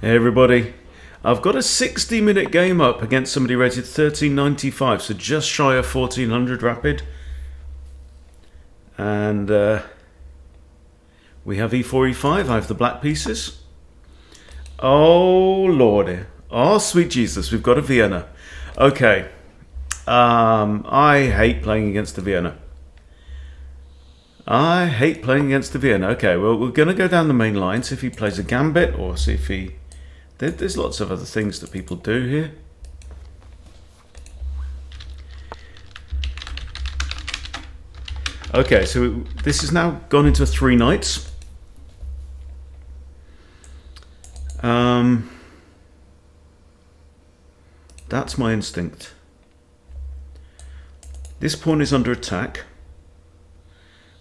Hey everybody, I've got a 60-minute game up against somebody rated 1395, so just shy of 1400 rapid. And we have e4, e5, I have the black pieces. Oh lordy, oh sweet Jesus, we've got a Vienna. Okay, I hate playing against the Vienna. Okay, well we're going to go down the main line, see if he plays a gambit or see if he... There's lots of other things that people do here. Okay, so this has now gone into 3 knights. That's my instinct. This pawn is under attack.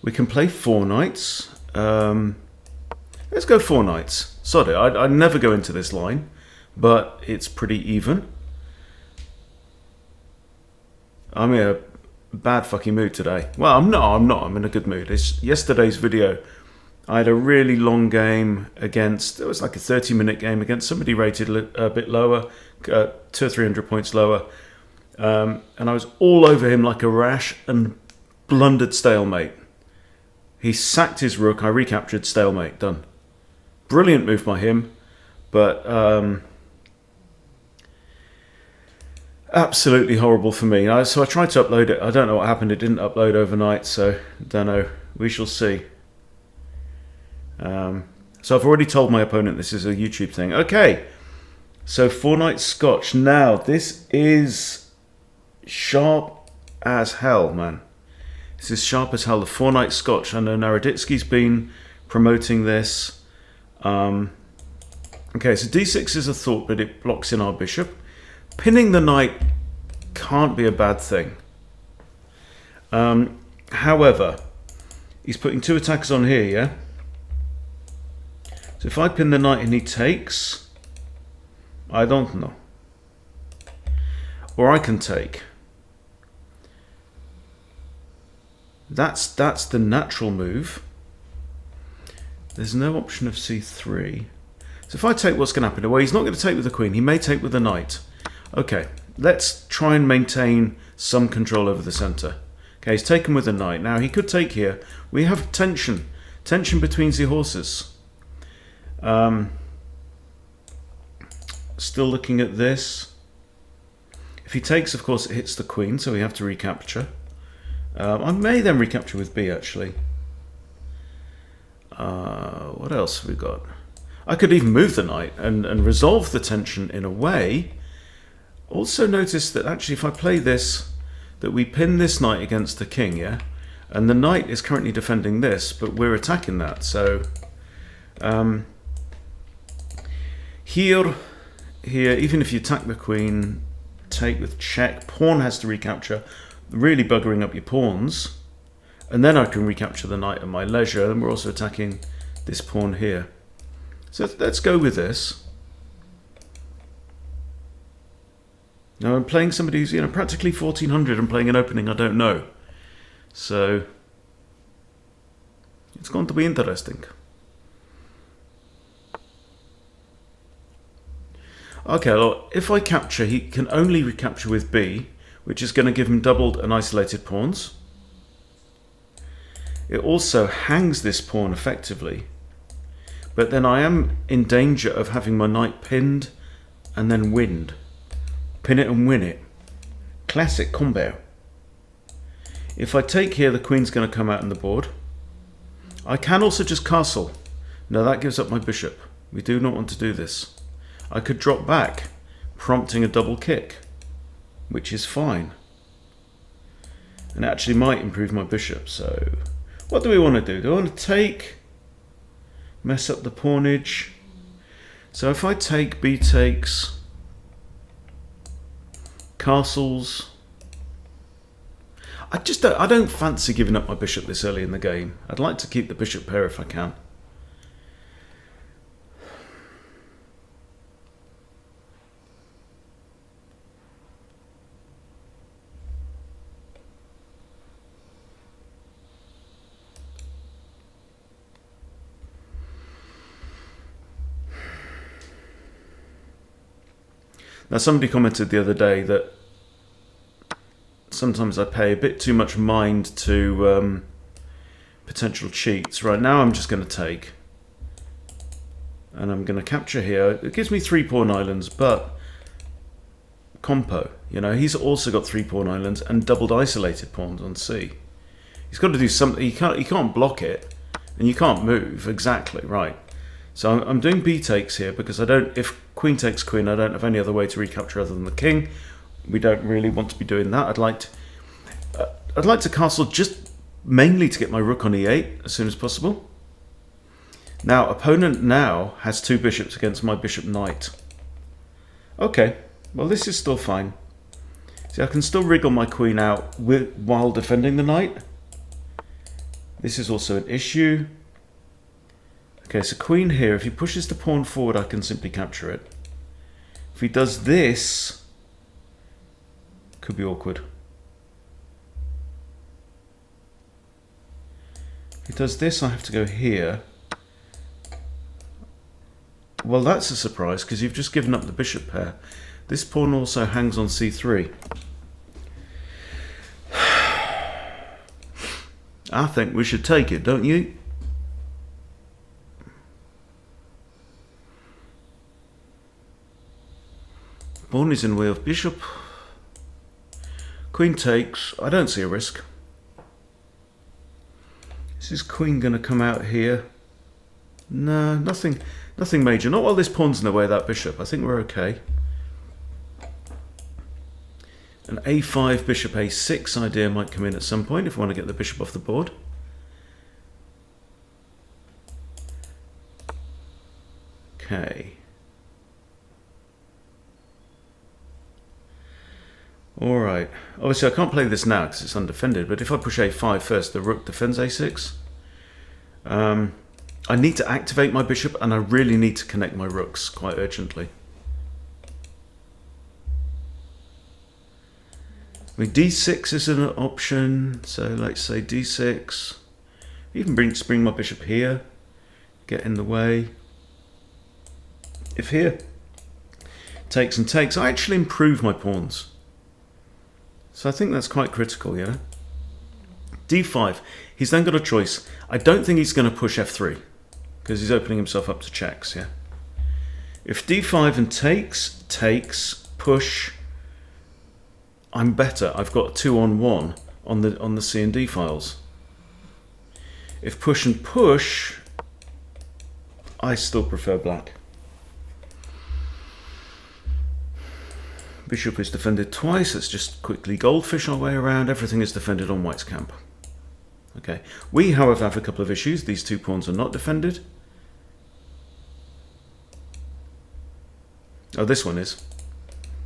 We can play 4 knights. Let's go 4 knights. Sorry, I never go into this line, but it's pretty even. I'm in a bad fucking mood today. Well, I'm not. I'm in a good mood. It's yesterday's video. I had a really long game against... It was like a 30-minute game against somebody rated a bit lower, 200 or 300 points lower. And I was all over him like a rash and blundered stalemate. He sacked his rook. I recaptured stalemate. Done. Brilliant move by him, but absolutely horrible for me. So I tried to upload it. I don't know what happened. It didn't upload overnight, so don't know. We shall see. So I've already told my opponent this is a YouTube thing. Okay, so 4 knights Scotch. Now, this is sharp as hell, man. This is sharp as hell. The 4 knights Scotch. I know Naroditsky's been promoting this. Okay, so d6 is a thought, but it blocks in our bishop. Pinning the knight can't be a bad thing. However, he's putting 2 attackers on here, yeah? So if I pin the knight and he takes, I don't know. Or I can take. That's the natural move. There's no option of c3. So if I take, what's going to happen? Well, he's not going to take with the queen. He may take with the knight. Okay, let's try and maintain some control over the centre. Okay, he's taken with the knight. Now, he could take here. We have tension. Tension between the horses. Still looking at this. If he takes, of course, it hits the queen, so we have to recapture. I may then recapture with b, actually. What else have we got? I could even move the knight and resolve the tension in a way. Also notice that actually if I play this, that we pin this knight against the king, yeah? And the knight is currently defending this, but we're attacking that. So here, even if you attack the queen, take with check, pawn has to recapture, really buggering up your pawns. And then I can recapture the knight at my leisure. And we're also attacking this pawn here. So let's go with this. Now I'm playing somebody who's practically 1400 and playing an opening I don't know. So it's going to be interesting. Okay, well, if I capture, he can only recapture with b, which is going to give him doubled and isolated pawns. It also hangs this pawn effectively, but then I am in danger of having my knight pinned and then winned. Pin it and win it. Classic combo. If I take here, the queen's going to come out on the board. I can also just castle. No, that gives up my bishop. We do not want to do this. I could drop back, prompting a double kick, which is fine. And actually might improve my bishop, so... What do we want to do? Do I want to take, mess up the pawnage? So if I take, b takes, castles. I don't fancy giving up my bishop this early in the game. I'd like to keep the bishop pair if I can. Now, somebody commented the other day that sometimes I pay a bit too much mind to potential cheats. Right, now I'm just going to take, and I'm going to capture here. It gives me 3 pawn islands, but compo, you know, he's also got 3 pawn islands and doubled isolated pawns on C. He's got to do something. He can't block it, and you can't move. Exactly right. So I'm doing b takes here because I don't. If queen takes queen, I don't have any other way to recapture other than the king. We don't really want to be doing that. I'd like to castle just mainly to get my rook on e8 as soon as possible. Now, opponent now has 2 bishops against my bishop knight. Okay, well this is still fine. See, I can still wriggle my queen out while defending the knight. This is also an issue. Okay, so queen here, if he pushes the pawn forward, I can simply capture it. If he does this, could be awkward. If he does this, I have to go here. Well, that's a surprise, because you've just given up the bishop pair. This pawn also hangs on c3. I think we should take it, don't you? Pawn is in way of bishop. Queen takes. I don't see a risk. Is this queen going to come out here? No, nothing major. Not while this pawn's in the way of that bishop. I think we're okay. An a5, bishop a6 idea might come in at some point if we want to get the bishop off the board. Okay. Alright. Obviously I can't play this now because it's undefended, but if I push a5 first, the rook defends a6. I need to activate my bishop and I really need to connect my rooks quite urgently. I mean, d6 is an option, so let's say d6. Even bring my bishop here, get in the way. If here takes and takes, I actually improve my pawns. So I think that's quite critical, you know. d5, he's then got a choice. I don't think he's going to push f3, because he's opening himself up to checks, yeah. If d5 and takes, push, I'm better. I've got 2-on-1 on the C and D files. If push and push, I still prefer black. Bishop is defended twice. Let's just quickly goldfish our way around. Everything is defended on white's camp. Okay. We, however, have a couple of issues. These 2 pawns are not defended. Oh, this one is.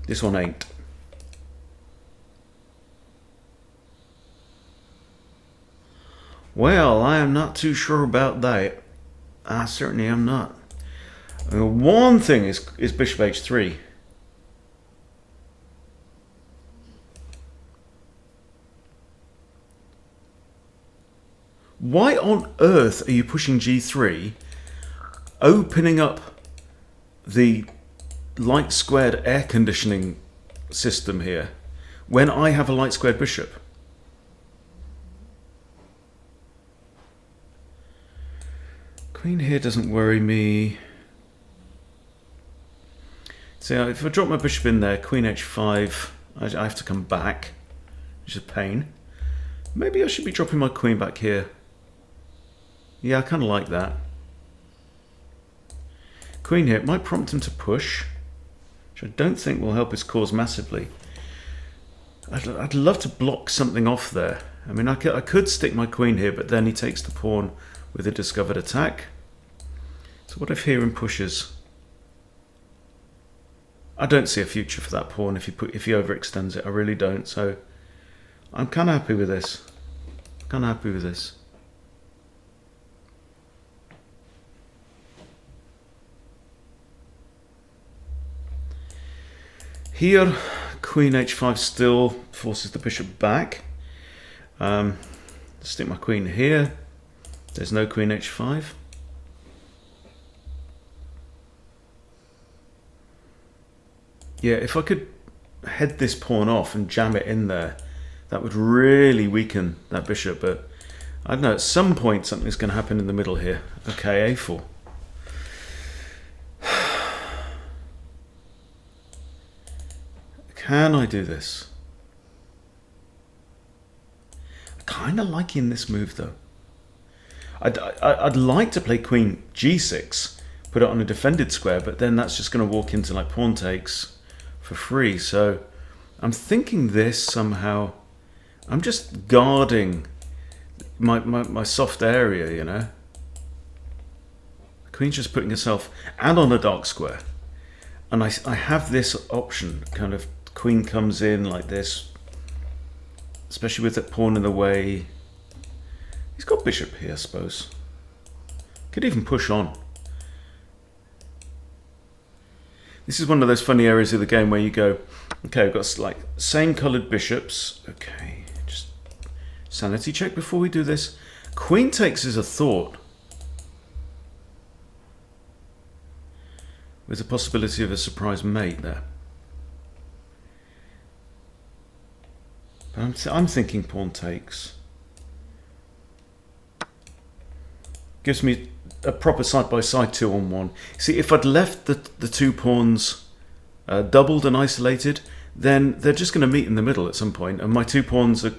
This one ain't. Well, I am not too sure about that. I certainly am not. One thing is bishop h3. Why on earth are you pushing g3, opening up the light squared air conditioning system here, when I have a light squared bishop? Queen here doesn't worry me. So if I drop my bishop in there, queen h5, I have to come back, which is a pain. Maybe I should be dropping my queen back here. Yeah, I kind of like that. Queen here, it might prompt him to push, which I don't think will help his cause massively. I'd love to block something off there. I mean, I could stick my queen here, but then he takes the pawn with a discovered attack. So what if here and pushes? I don't see a future for that pawn if he overextends it. I really don't. So I'm kind of happy with this. Here, queen h5 still forces the bishop back. Stick my queen here. There's no queen h5. Yeah, if I could head this pawn off and jam it in there, that would really weaken that bishop, but I don't know, at some point something's going to happen in the middle here. Okay, a4. Can I do this? I'm kind of liking this move though. I'd like to play queen g6, put it on a defended square, but then that's just going to walk into like pawn takes for free. So I'm thinking this somehow. I'm just guarding my soft area, you know. Queen's just putting herself and on a dark square. And I have this option, kind of queen comes in like this, especially with that pawn in the way. He's got bishop here, I suppose. Could even push on. This is one of those funny areas of the game where you go, okay, I've got like same coloured bishops. Okay, just sanity check before we do this. Queen takes is a thought, with the possibility of a surprise mate there. But I'm thinking pawn takes. Gives me a proper side-by-side 2-on-1. See, if I'd left the two pawns doubled and isolated, then they're just going to meet in the middle at some point. And my two pawns are,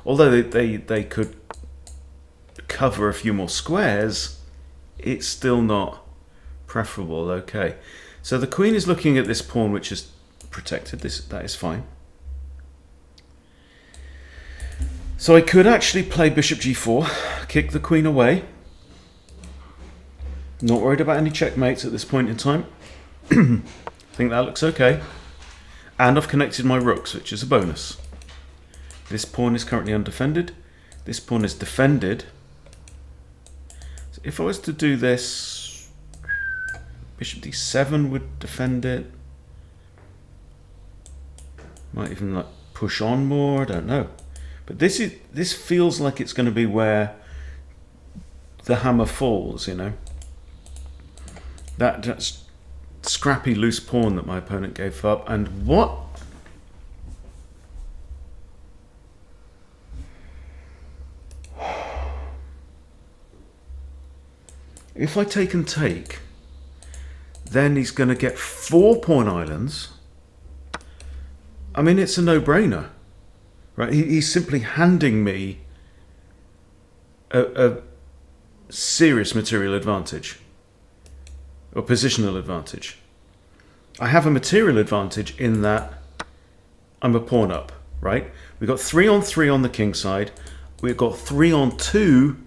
although they could cover a few more squares, it's still not preferable. Okay, so the queen is looking at this pawn which is protected. That is fine. So I could actually play bishop g4, kick the queen away. Not worried about any checkmates at this point in time. I think that looks okay. And I've connected my rooks, which is a bonus. This pawn is currently undefended. This pawn is defended. So if I was to do this, bishop d7 would defend it. Might even like push on more, I don't know. But this feels like it's going to be where the hammer falls, you know. That scrappy loose pawn that my opponent gave up. And what? If I take and take, then he's going to get 4 pawn islands. I mean, it's a no-brainer, right? He's simply handing me a serious material advantage. Or positional advantage. I have a material advantage in that I'm a pawn up, right? We've got 3-on-3 on the king side. We've got 3-on-2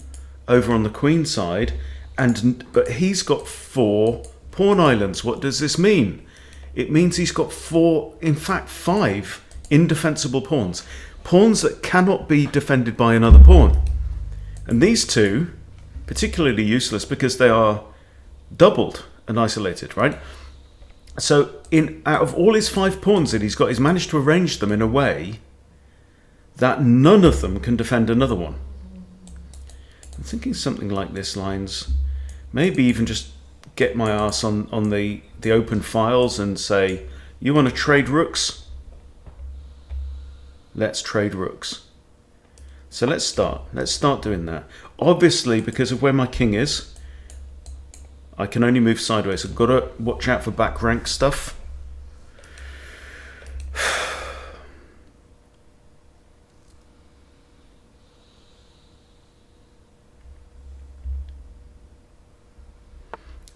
over on the queen side. But he's got 4 pawn islands. What does this mean? It means he's got 4, in fact 5 indefensible pawns. Pawns that cannot be defended by another pawn. And these two, particularly useless because they are doubled and isolated, right? So out of all his 5 pawns that he's got, he's managed to arrange them in a way that none of them can defend another one. I'm thinking something like this lines. Maybe even just get my ass on the open files and say, you want to trade rooks? Let's trade rooks. So let's start doing that. Obviously, because of where my king is, I can only move sideways. I've got to watch out for back rank stuff.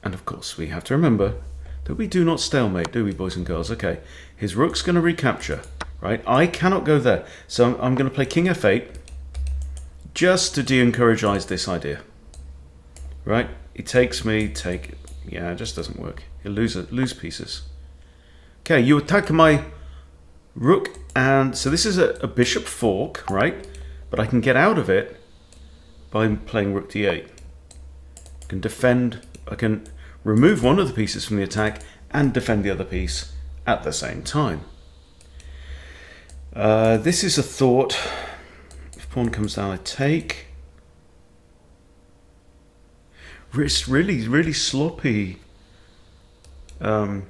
And of course, we have to remember that we do not stalemate, do we, boys and girls? Okay, his rook's going to recapture, right? I cannot go there. So I'm going to play king f8 just to de-encourage this idea, right? He takes me, yeah, it just doesn't work. He'll lose pieces. Okay, you attack my rook, and so this is a bishop fork, right? But I can get out of it by playing rook d8. I can defend, I can remove one of the pieces from the attack and defend the other piece at the same time. This is a thought. If pawn comes down, I take. It's really, really sloppy pawn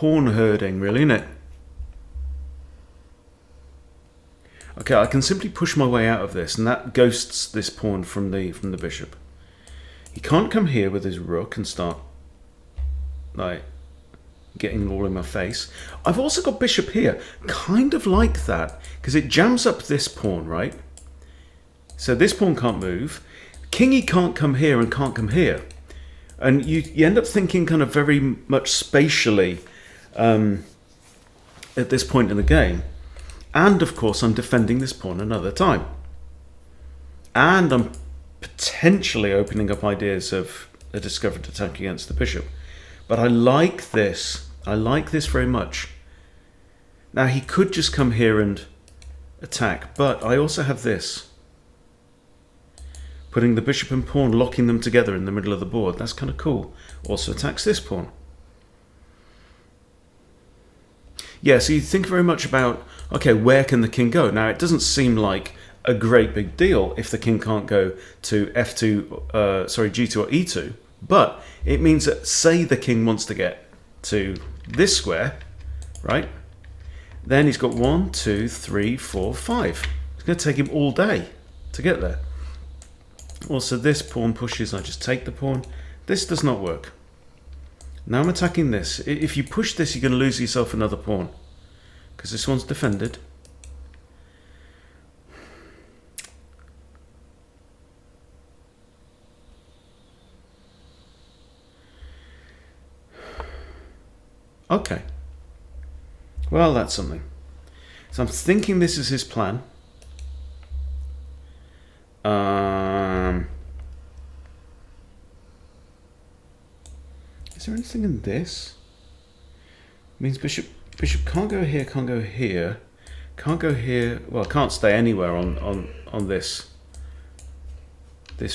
pawn herding, really, isn't it? Okay, I can simply push my way out of this, and that ghosts this pawn from the bishop. He can't come here with his rook and start like getting all in my face. I've also got bishop here, kind of like that, because it jams up this pawn, right? So this pawn can't move. Kingy can't come here and can't come here. And you end up thinking kind of very much spatially at this point in the game. And of course I'm defending this pawn another time. And I'm potentially opening up ideas of a discovered attack against the bishop. But I like this. I like this very much. Now he could just come here and attack, but I also have this. Putting the bishop and pawn, locking them together in the middle of the board. That's kind of cool. Also attacks this pawn. Yeah, so you think very much about, okay, where can the king go? Now, it doesn't seem like a great big deal if the king can't go to G2 or E2, but it means that, say the king wants to get to this square, right? Then he's got 1, 2, 3, 4, 5. It's going to take him all day to get there. Also, this pawn pushes, I just take the pawn. This does not work. Now I'm attacking this. If you push this, you're going to lose yourself another pawn, because this one's defended. Okay. Well, that's something. So I'm thinking this is his plan. Is there anything in this? It means bishop can't go here, can't go here, can't go here. Well, can't stay anywhere on this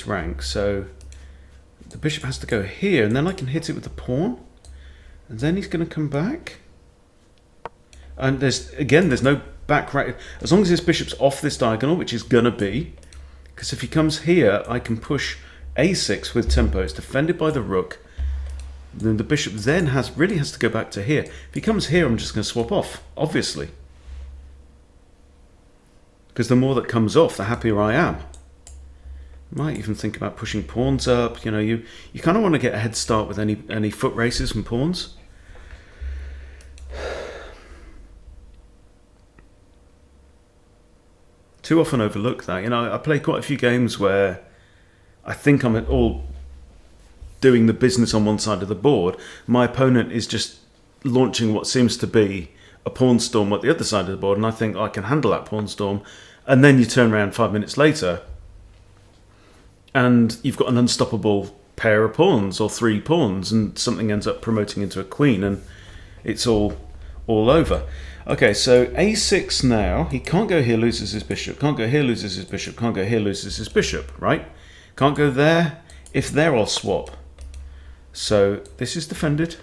rank. So the bishop has to go here, and then I can hit it with the pawn, and then he's going to come back. And there's no back right as long as this bishop's off this diagonal, which is gonna be, because if he comes here, I can push a6 with tempo. It's defended by the rook. Then the bishop then really has to go back to here. If he comes here, I'm just going to swap off, obviously, because the more that comes off, the happier I am. Might even think about pushing pawns up. You know, you kind of want to get a head start with any foot races and pawns. Too often overlook that. You know, I play quite a few games where I think I'm at all doing the business on one side of the board. My opponent is just launching what seems to be a pawn storm at the other side of the board, and I think I can handle that pawn storm. And then you turn around 5 minutes later, and you've got an unstoppable pair of pawns or 3 pawns, and something ends up promoting into a queen, and it's all over. Okay, so a6 now. He can't go here, loses his bishop. Can't go here, loses his bishop. Can't go here, loses his bishop, right? Can't go there. If there, I'll swap. So this is defended.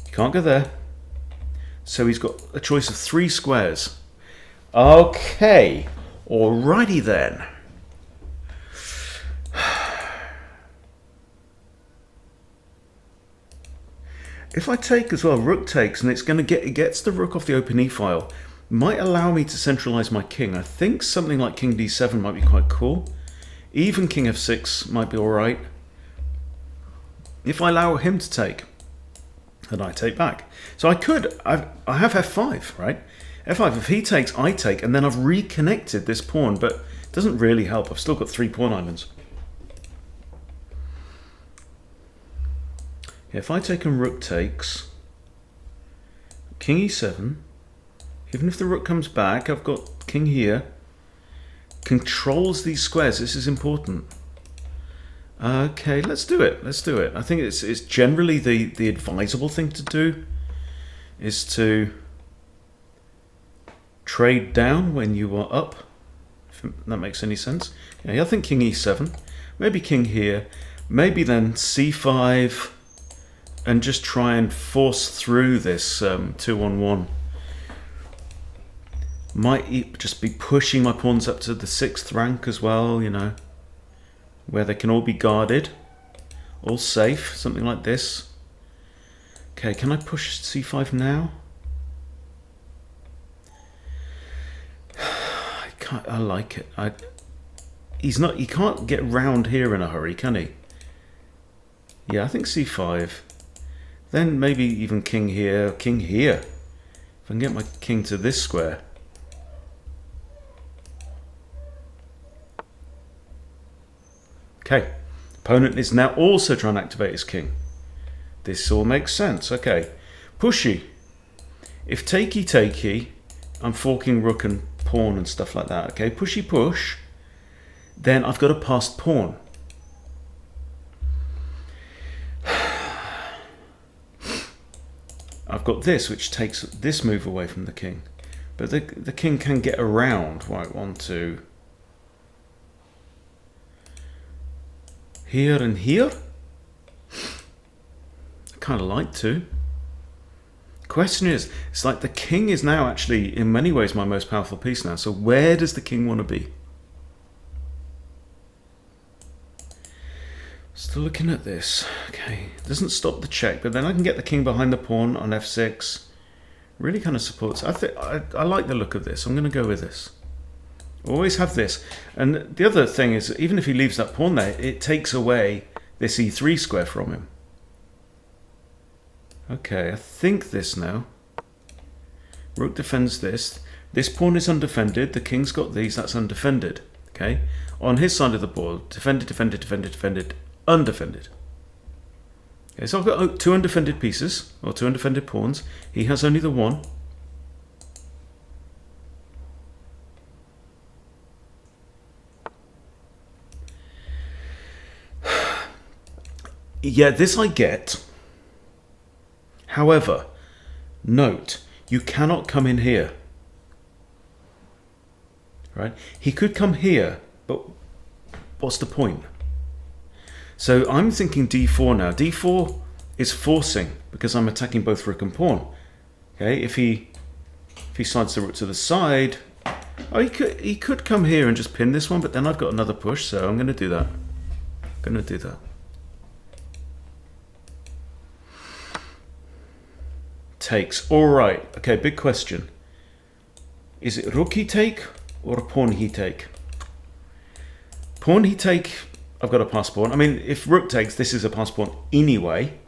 He can't go there. So he's got a choice of 3 squares. Okay, alrighty then. If I take as well, rook takes, and it gets the rook off the open e file, might allow me to centralize my king. I think something like king d7 might be quite cool. Even king f6 might be all right. If I allow him to take, then I take back. So I have f5, right? f5, if he takes, I take, and then I've reconnected this pawn, but it doesn't really help. I've still got 3 pawn islands. If I take and rook takes, king e7, even if the rook comes back, I've got king here, controls these squares. This is important. Okay, let's do it. Let's do it. I think it's generally the advisable thing to do is to trade down when you are up, if that makes any sense. Okay, I think king e7, maybe king here, maybe then c5, and just try and force through this 2-on-1. Might just be pushing my pawns up to the 6th rank as well, you know, where they can all be guarded, all safe, something like this. Okay, can I push c5 now? I like it. He can't get round here in a hurry, can he? Yeah, I think c5. Then maybe even king here, king here. If I can get my king to this square. Okay, opponent is now also trying to activate his king. This all makes sense. Okay, pushy. If takey, I'm forking rook and pawn and stuff like that. Okay, pushy push. Then I've got a passed pawn. I've got this, which takes this move away from the king. But the king can get around. Right, 1, 2. Here and here. I kind of like to. Question is, it's like the king is now actually, in many ways, my most powerful piece now. So where does the king want to be? Still looking at this. Okay, doesn't stop the check, but then I can get the king behind the pawn on f6. Really kind of supports. I like the look of this. I'm going to go with this. Always have this. And the other thing is, even if he leaves that pawn there, it takes away this e3 square from him. Okay, I think this now. Rook defends this. This pawn is undefended. The king's got these. That's undefended. Okay, on his side of the board, defended, defended, defended, defended, undefended. Okay, so I've got 2 undefended pieces, or 2 undefended pawns. He has only the 1. Yeah, this I get. However, note, you cannot come in here. Right? He could come here, but what's the point? So I'm thinking d4 now. d4 is forcing because I'm attacking both rook and pawn. Okay, if he slides the rook to the side, oh, he could come here and just pin this one, but then I've got another push, so I'm going to do that. Takes. All right. Okay, big question. Is it rook he take or pawn he take? Pawn he take, I've got a pass pawn. I mean, if rook takes, this is a pass pawn anyway.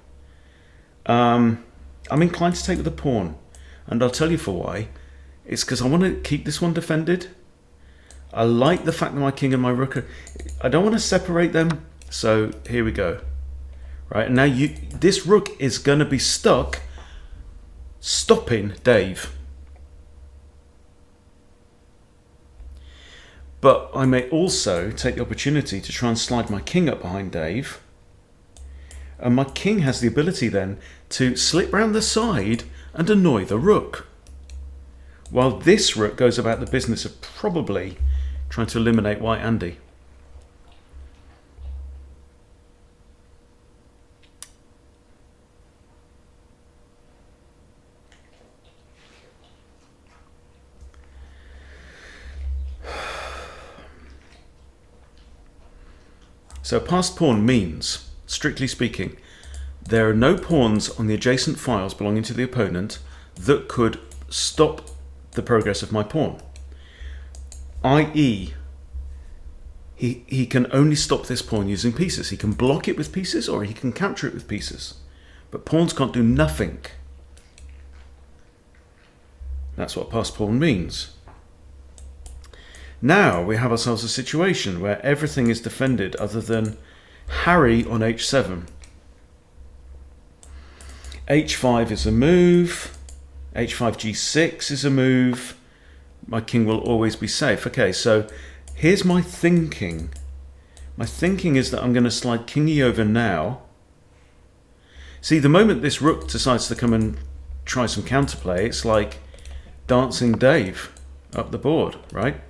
I'm inclined to take with the pawn, and I'll tell you for why. It's because I want to keep this one defended. I like the fact that my king and my rook are, I don't want to separate them, so here we go. Right, and now this rook is going to be stuck stopping Dave. But I may also take the opportunity to try and slide my king up behind Dave. And my king has the ability then to slip round the side and annoy the rook. While this rook goes about the business of probably trying to eliminate white Andy. So passed pawn means, strictly speaking, there are no pawns on the adjacent files belonging to the opponent that could stop the progress of my pawn. I.e., he can only stop this pawn using pieces. He can block it with pieces or he can capture it with pieces. But pawns can't do nothing. That's what passed pawn means. Now we have ourselves a situation where everything is defended other than Harry on h7. h5 is a move. h5 g6 is a move. My king will always be safe. Okay, so here's my thinking. My thinking is that I'm going to slide kingy over now. See, the moment this rook decides to come and try some counterplay, it's like dancing Dave up the board, right?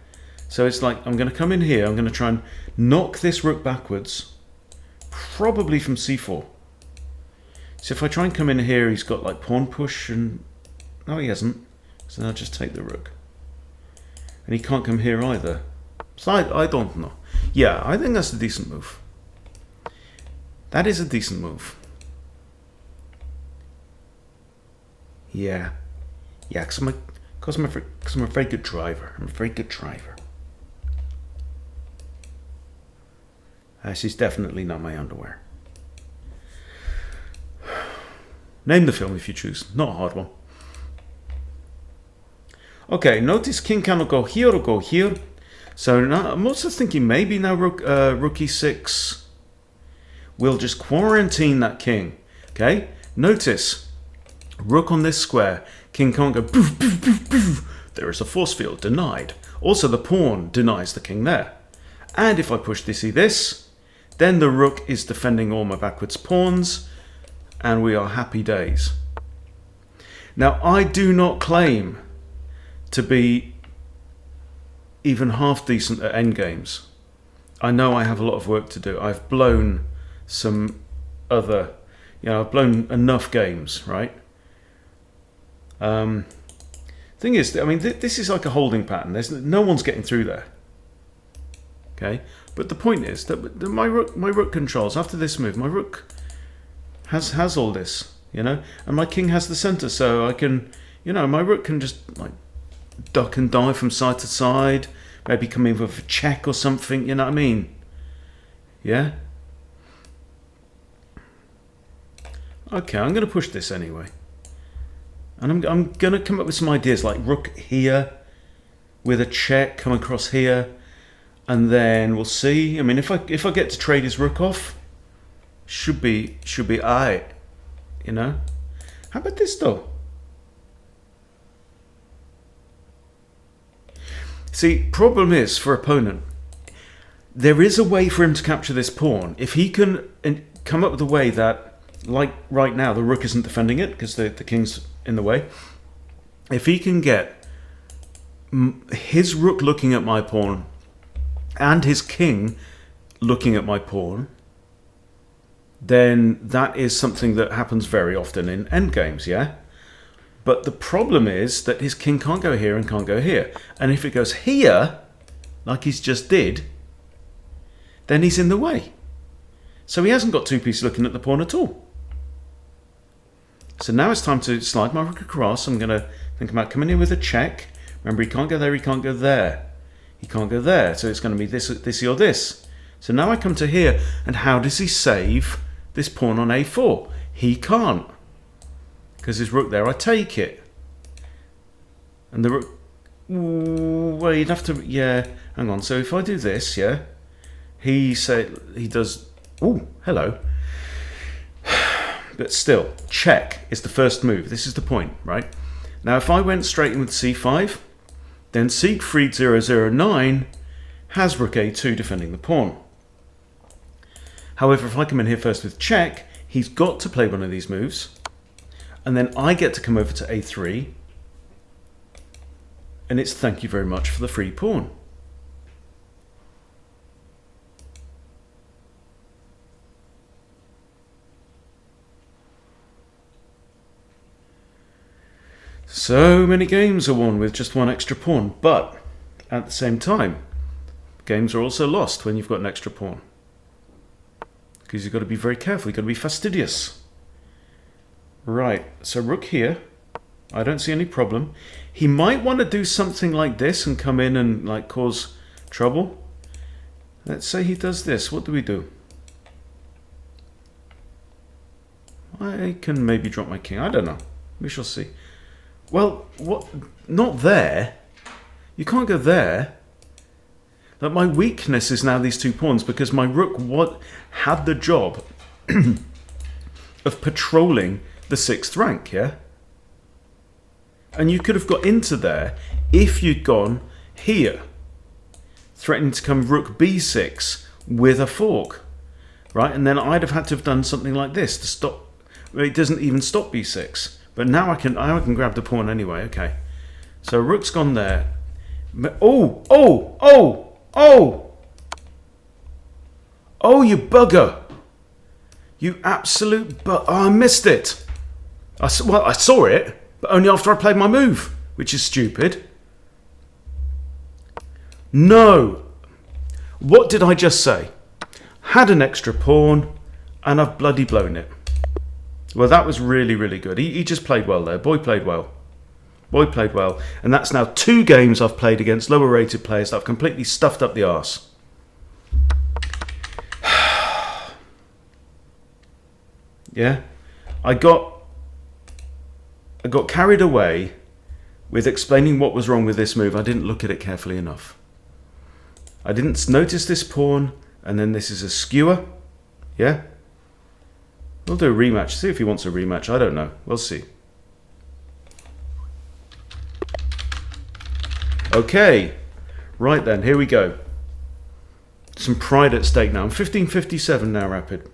So it's like, I'm going to come in here, I'm going to try and knock this rook backwards, probably from c4. So if I try and come in here, he's got like pawn push and... No, he hasn't. So then I'll just take the rook. And he can't come here either. So I don't know. Yeah, I think that's a decent move. That is a decent move. Yeah. Yeah, because I'm a very good driver. I'm a very good driver. This is definitely not my underwear. Name the film if you choose. Not a hard one. Okay, notice king cannot go here or go here. So now I'm also thinking maybe now rook e6 will just quarantine that king. Okay, notice rook on this square. King can't go poof, poof, poof, poof. There is a force field, denied. Also the pawn denies the king there. And if I push this, then the rook is defending all my backwards pawns, and we are happy days. Now I do not claim to be even half decent at endgames. I know I have a lot of work to do. I've blown some other, I've blown enough games, right? Thing is, I mean, this is like a holding pattern. No one's getting through there. Okay, but the point is that my rook controls. After this move, my rook has all this, and my king has the center, so I can, my rook can just like duck and dive from side to side, maybe come in with a check or something. You know what I mean? Yeah. Okay, I'm going to push this anyway. And I'm going to come up with some ideas like rook here with a check, come across here, and then we'll see. I mean, if I get to trade his rook off, should be alright, How about this though? See, problem is for opponent, there is a way for him to capture this pawn. If he can come up with a way that, like right now, the rook isn't defending it because the king's in the way. If he can get his rook looking at my pawn and his king looking at my pawn, then that is something that happens very often in endgames, yeah? But the problem is that his king can't go here and can't go here. And if it goes here, like he's just did, then he's in the way. So he hasn't got two pieces looking at the pawn at all. So now it's time to slide my rook across. I'm going to think about coming in with a check. Remember, he can't go there, he can't go there. He can't go there, so it's going to be this or this. So now I come to here, and how does he save this pawn on a4? He can't. Because his rook there, I take it. And the rook... Ooh, well, you'd have to... Yeah, hang on. So if I do this, yeah, he does... Ooh, hello. But still, check is the first move. This is the point, right? Now, if I went straight in with c5, then Siegfried 009 has rook a2 defending the pawn. However, if I come in here first with check, he's got to play one of these moves. And then I get to come over to a3. And it's thank you very much for the free pawn. So many games are won with just one extra pawn, but at the same time, games are also lost when you've got an extra pawn. Because you've got to be very careful, you've got to be fastidious. Right, so rook here, I don't see any problem. He might want to do something like this and come in and like cause trouble. Let's say he does this, what do we do? I can maybe drop my king, I don't know, we shall see. Well, what? Not there. You can't go there. Like my weakness is now these two pawns because my rook had the job of patrolling the 6th rank, yeah? And you could have got into there if you'd gone here, threatening to come rook b6 with a fork, right? And then I'd have had to have done something like this to stop. Well, it doesn't even stop b6. But now I can grab the pawn anyway, okay. So rook's gone there. Oh, you bugger. You absolute oh, I missed it. I saw it, but only after I played my move, which is stupid. No. What did I just say? Had an extra pawn, and I've bloody blown it. Well, that was really, really good. He just played well there. Boy played well. Boy played well. And that's now 2 games I've played against lower rated players that I've completely stuffed up the arse. Yeah. I got carried away with explaining what was wrong with this move. I didn't look at it carefully enough. I didn't notice this pawn, and then this is a skewer. Yeah. We'll do a rematch. See if he wants a rematch. I don't know. We'll see. Okay. Right then, here we go. Some pride at stake now. I'm 1557 now, Rapid.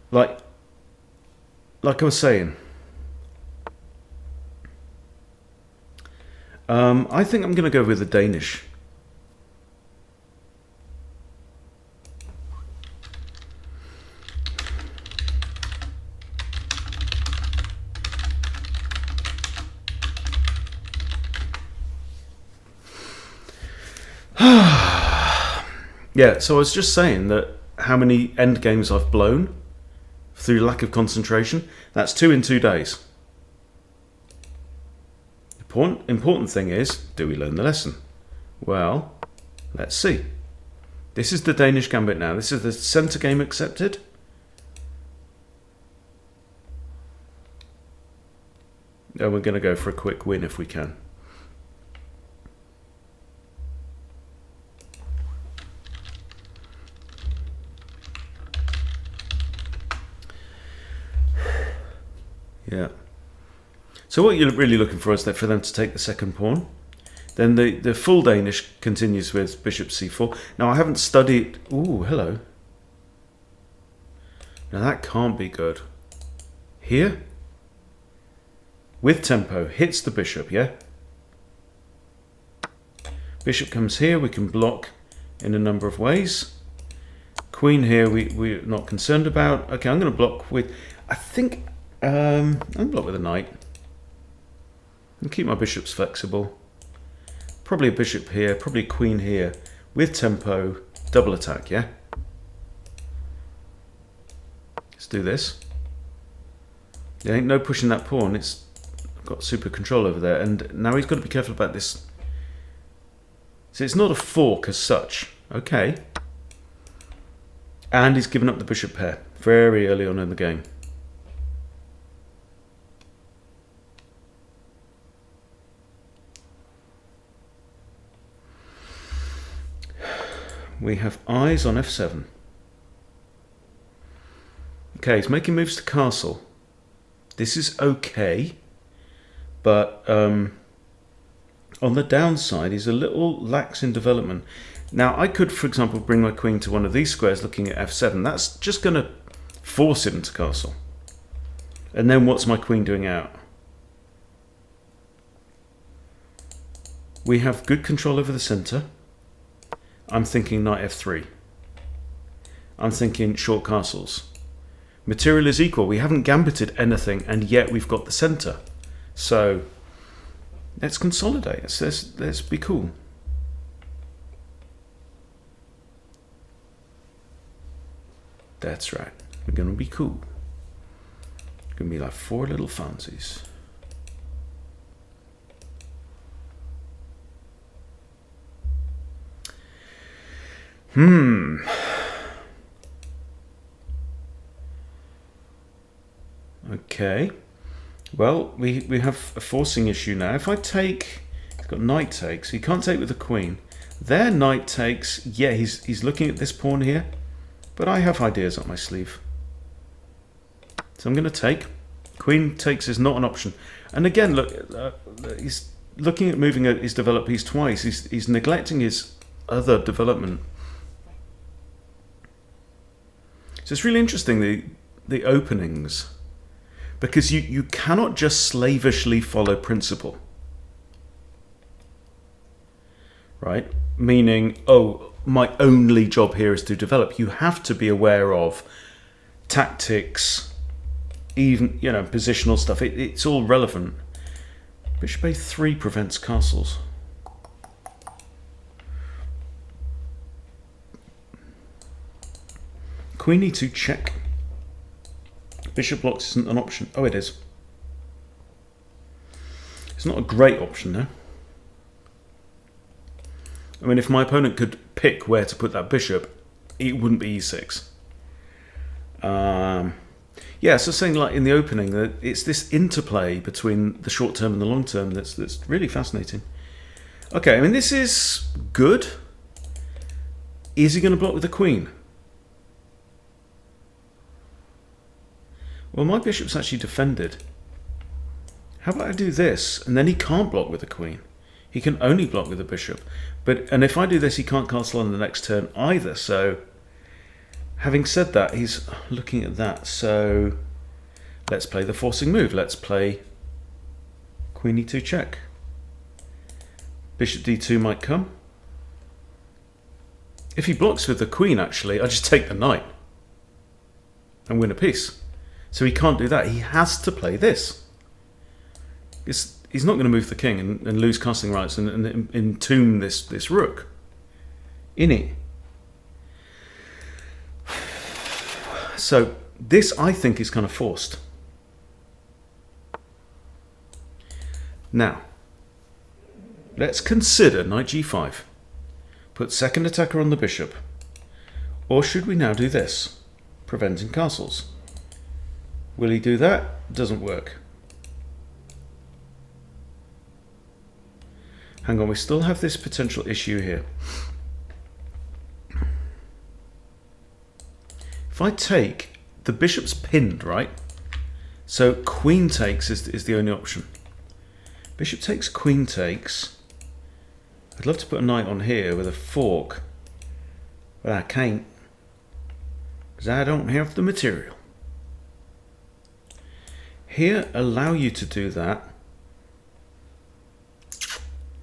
Like I was saying, I think I'm going to go with the Danish. Yeah, so I was just saying that how many end games I've blown through lack of concentration. That's 2 in 2 days. The important thing is, do we learn the lesson? Well, let's see. This is the Danish gambit now. This is the centre game accepted. And we're going to go for a quick win if we can. Yeah. So what you're really looking for is that for them to take the second pawn. Then the full Danish continues with bishop c4. Now I haven't studied... Ooh, hello. Now that can't be good. Here. With tempo. Hits the bishop, yeah? Bishop comes here. We can block in a number of ways. Queen here we're not concerned about. Okay, I'm going to block with... I think... I'm going to block with a knight. And keep my bishops flexible. Probably a bishop here, probably a queen here. With tempo, double attack, yeah? Let's do this. There ain't no pushing that pawn. I've got super control over there. And now he's got to be careful about this. So it's not a fork as such. Okay. And he's given up the bishop pair very early on in the game. We have eyes on f7. Okay, he's making moves to castle. This is okay, but on the downside, he's a little lax in development. Now, I could, for example, bring my queen to one of these squares looking at f7. That's just going to force him to castle. And then what's my queen doing out? We have good control over the center. I'm thinking knight f3. I'm thinking short castles. Material is equal. We haven't gambited anything, and yet we've got the center. So let's consolidate. Let's be cool. That's right. We're going to be cool. Going to be like 4 little fancies. Okay. Well, we have a forcing issue now. If I take... He's got knight takes. He can't take with the queen. Their knight takes... Yeah, he's looking at this pawn here. But I have ideas up my sleeve. So I'm going to take. Queen takes is not an option. And again, look, he's looking at moving his developed piece twice. He's neglecting his other development. So it's really interesting, the openings, because you cannot just slavishly follow principle, right? Meaning, oh, my only job here is to develop. You have to be aware of tactics, even, you know, positional stuff. It's all relevant. Bishop a3 prevents castles. Queen e2 check. Bishop blocks isn't an option. Oh, it is. It's not a great option, though. I mean, if my opponent could pick where to put that bishop, it wouldn't be e6. Yeah, so saying like in the opening that it's this interplay between the short term and the long term that's really fascinating. Okay, I mean, this is good. Is he going to block with the queen? Well, my bishop's actually defended. How about I do this, and then he can't block with the queen. He can only block with the bishop. And if I do this, he can't castle on the next turn either. So, having said that, he's looking at that. So, let's play the forcing move. Let's play Queen e2 check. Bishop d2 might come. If he blocks with the queen, actually, I just take the knight and win a piece. So he can't do that. He has to play this. He's not going to move the king and lose castling rights and entomb this rook in it. So this, I think, is kind of forced. Now, let's consider knight g5. Put second attacker on the bishop. Or should we now do this? Preventing castles. Will he do that? Doesn't work. Hang on, we still have this potential issue here. If I take, the bishop's pinned, right? So queen takes is the only option. Bishop takes, queen takes. I'd love to put a knight on here with a fork, but I can't, because I don't have the material. Here, allow you to do that.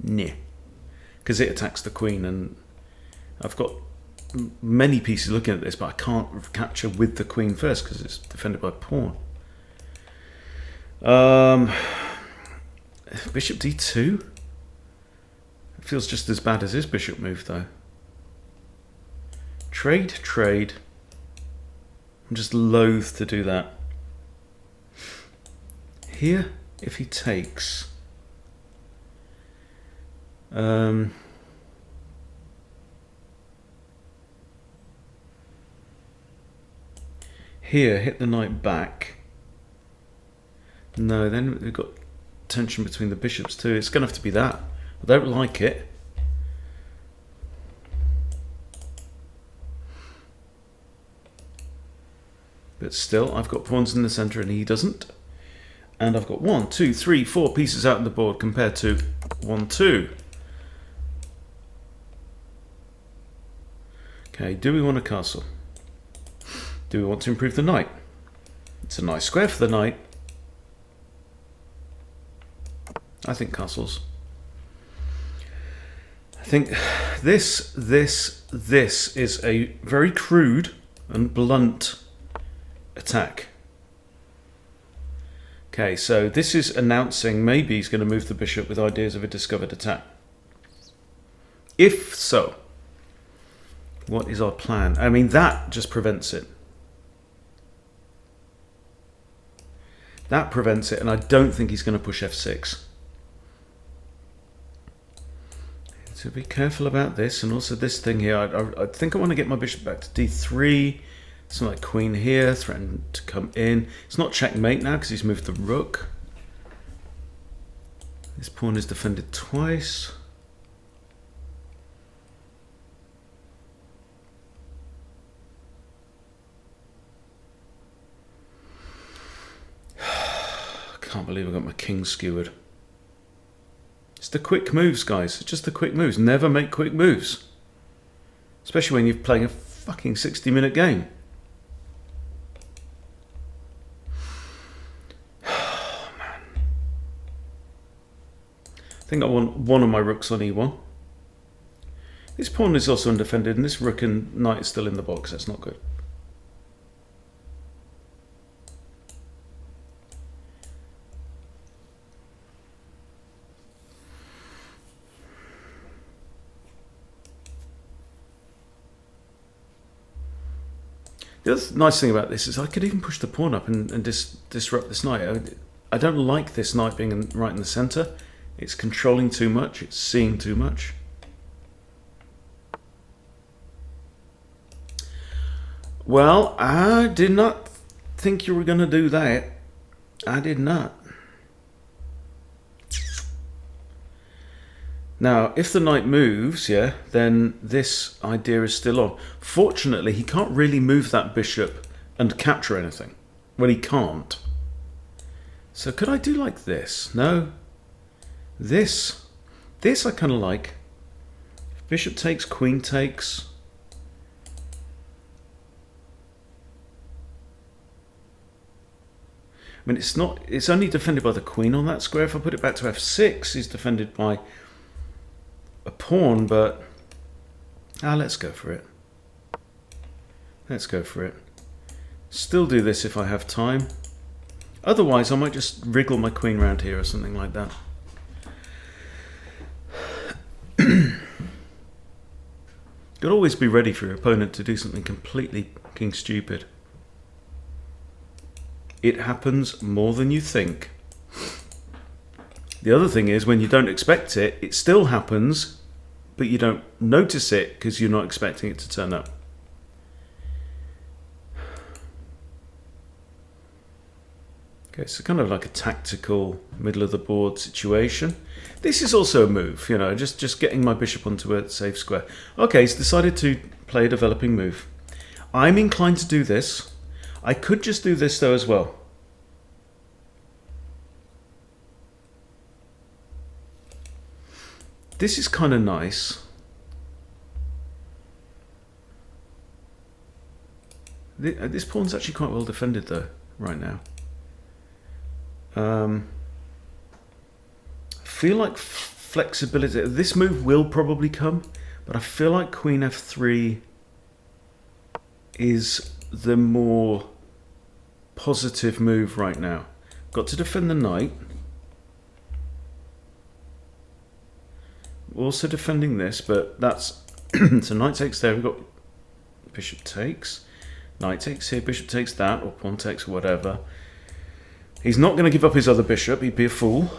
Nah, because it attacks the queen, and I've got many pieces looking at this, but I can't capture with the queen first because it's defended by pawn. Bishop d2? It feels just as bad as his bishop move, though. Trade. I'm just loath to do that. Here, if he takes... here, hit the knight back. No, then we've got tension between the bishops too. It's going to have to be that. I don't like it. But still, I've got pawns in the centre and he doesn't. And I've got 1, 2, 3, 4 pieces out on the board compared to 1, 2. Okay, do we want a castle? Do we want to improve the knight? It's a nice square for the knight. I think castles. I think this is a very crude and blunt attack. Okay, so this is announcing maybe he's going to move the bishop with ideas of a discovered attack. If so, what is our plan? I mean, that just prevents it. That prevents it, and I don't think he's going to push f6. So be careful about this, and also this thing here. I think I want to get my bishop back to d3. Something like queen here, threaten to come in. It's not checkmate now because he's moved the rook. This pawn is defended twice. Can't believe I got my king skewered. It's the quick moves, guys. It's just the quick moves. Never make quick moves. Especially when you're playing a fucking 60-minute game. Oh, man. I think I want one of my rooks on e1. This pawn is also undefended, and this rook and knight is still in the box. That's not good. The other nice thing about this is I could even push the pawn up and disrupt this knight. I don't like this knight being right in the centre. It's controlling too much. It's seeing too much. Well, I did not think you were going to do that. I did not. Now, if the knight moves, yeah, then this idea is still on. Fortunately, he can't really move that bishop and capture anything. Well, he can't. So could I do like this? No. This I kind of like. Bishop takes, queen takes. I mean, it's only defended by the queen on that square. If I put it back to f6, he's defended by a pawn, but let's go for it. Let's go for it. Still do this if I have time. Otherwise, I might just wriggle my queen round here or something like that. You'll always be ready for your opponent to do something completely fucking stupid. It happens more than you think. The other thing is, when you don't expect it, it still happens, but you don't notice it because you're not expecting it to turn up. Okay, so kind of like a tactical middle of the board situation. This is also a move, you know, just getting my bishop onto a safe square. Okay, he's decided to play a developing move. I'm inclined to do this. I could just do this though as well. This is kind of nice. This pawn's actually quite well defended though, right now. I feel like flexibility. This move will probably come, but I feel like queen f3 is the more positive move right now. Got to defend the knight. Also defending this, but that's so knight takes there. We've got bishop takes, knight takes here, bishop takes that, or pawn takes, or whatever. He's not going to give up his other bishop. He'd be a fool.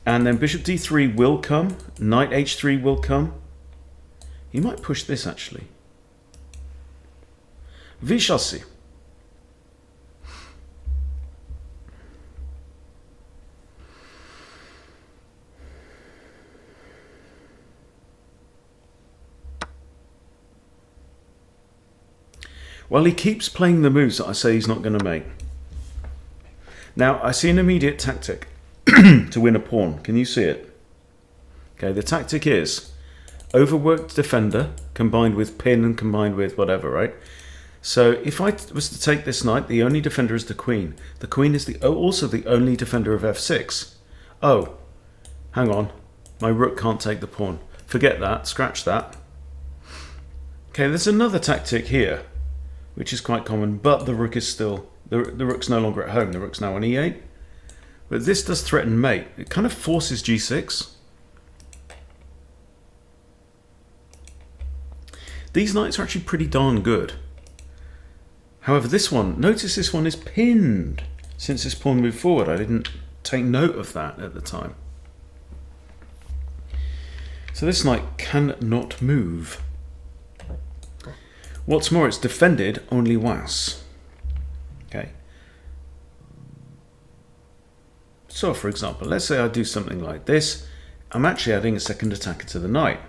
And then bishop d3 will come. Knight h3 will come. He might push this actually. We shall see. Well, he keeps playing the moves that I say he's not going to make. Now, I see an immediate tactic to win a pawn. Can you see it? Okay, the tactic is overworked defender combined with pin and combined with whatever, right? So if I was to take this knight, the only defender is the queen. The queen is also the only defender of f6. Oh, hang on. My rook can't take the pawn. Forget that. Scratch that. Okay, there's another tactic here, which is quite common, but the rook is still... The rook's no longer at home. The rook's now on e8. But this does threaten mate. It kind of forces g6. These knights are actually pretty darn good. However, this one, notice this one is pinned since this pawn moved forward. I didn't take note of that at the time. So this knight cannot move. What's more, it's defended only once. Okay. So, for example, let's say I do something like this. I'm actually adding a second attacker to the knight.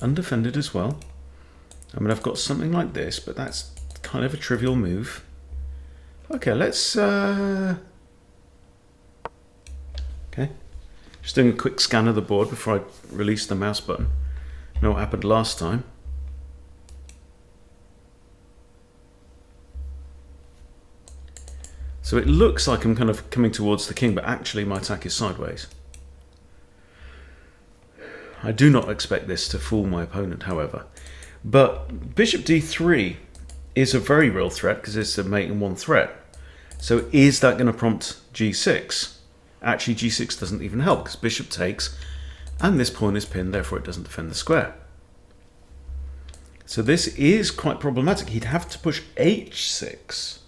Undefended as well. I mean, I've got something like this, but that's kind of a trivial move. Okay, let's... Okay. Just doing a quick scan of the board before I release the mouse button. You know what happened last time. So it looks like I'm kind of coming towards the king, but actually my attack is sideways. I do not expect this to fool my opponent, however. But bishop d3 is a very real threat because it's a mate in one threat. So is that going to prompt g6? Actually, g6 doesn't even help because bishop takes, and this pawn is pinned, therefore it doesn't defend the square. So this is quite problematic. He'd have to push h6.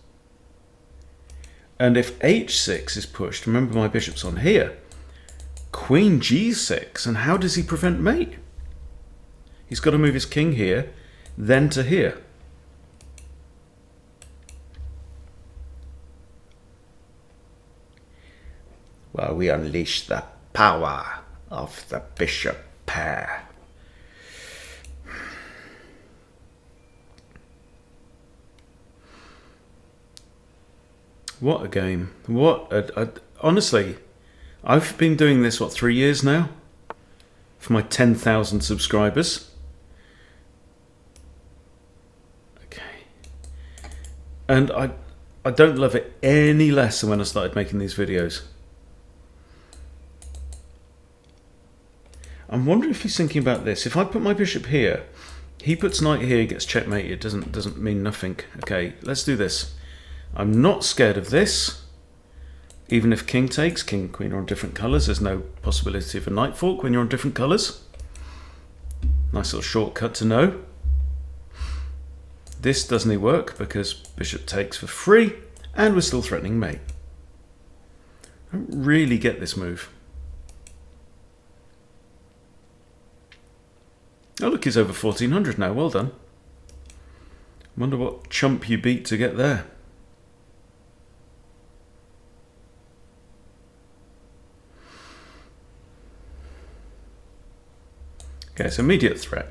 And if h6 is pushed, remember my bishop's on here, queen g6, and how does he prevent mate? He's got to move his king here, then to here. Well, we unleash the power of the bishop pair. What a game. Honestly, I've been doing this, 3 years now? For my 10,000 subscribers. Okay. And I don't love it any less than when I started making these videos. I'm wondering if he's thinking about this. If I put my bishop here, he puts knight here, gets checkmated, doesn't mean nothing. Okay, let's do this. I'm not scared of this. Even if king takes, king and queen are on different colours. There's no possibility of a knight fork when you're on different colours. Nice little shortcut to know. This doesn't work because bishop takes for free, and we're still threatening mate. I don't really get this move. Oh look, he's over 1400 now, well done. Wonder what chump you beat to get there. Okay, so immediate threat.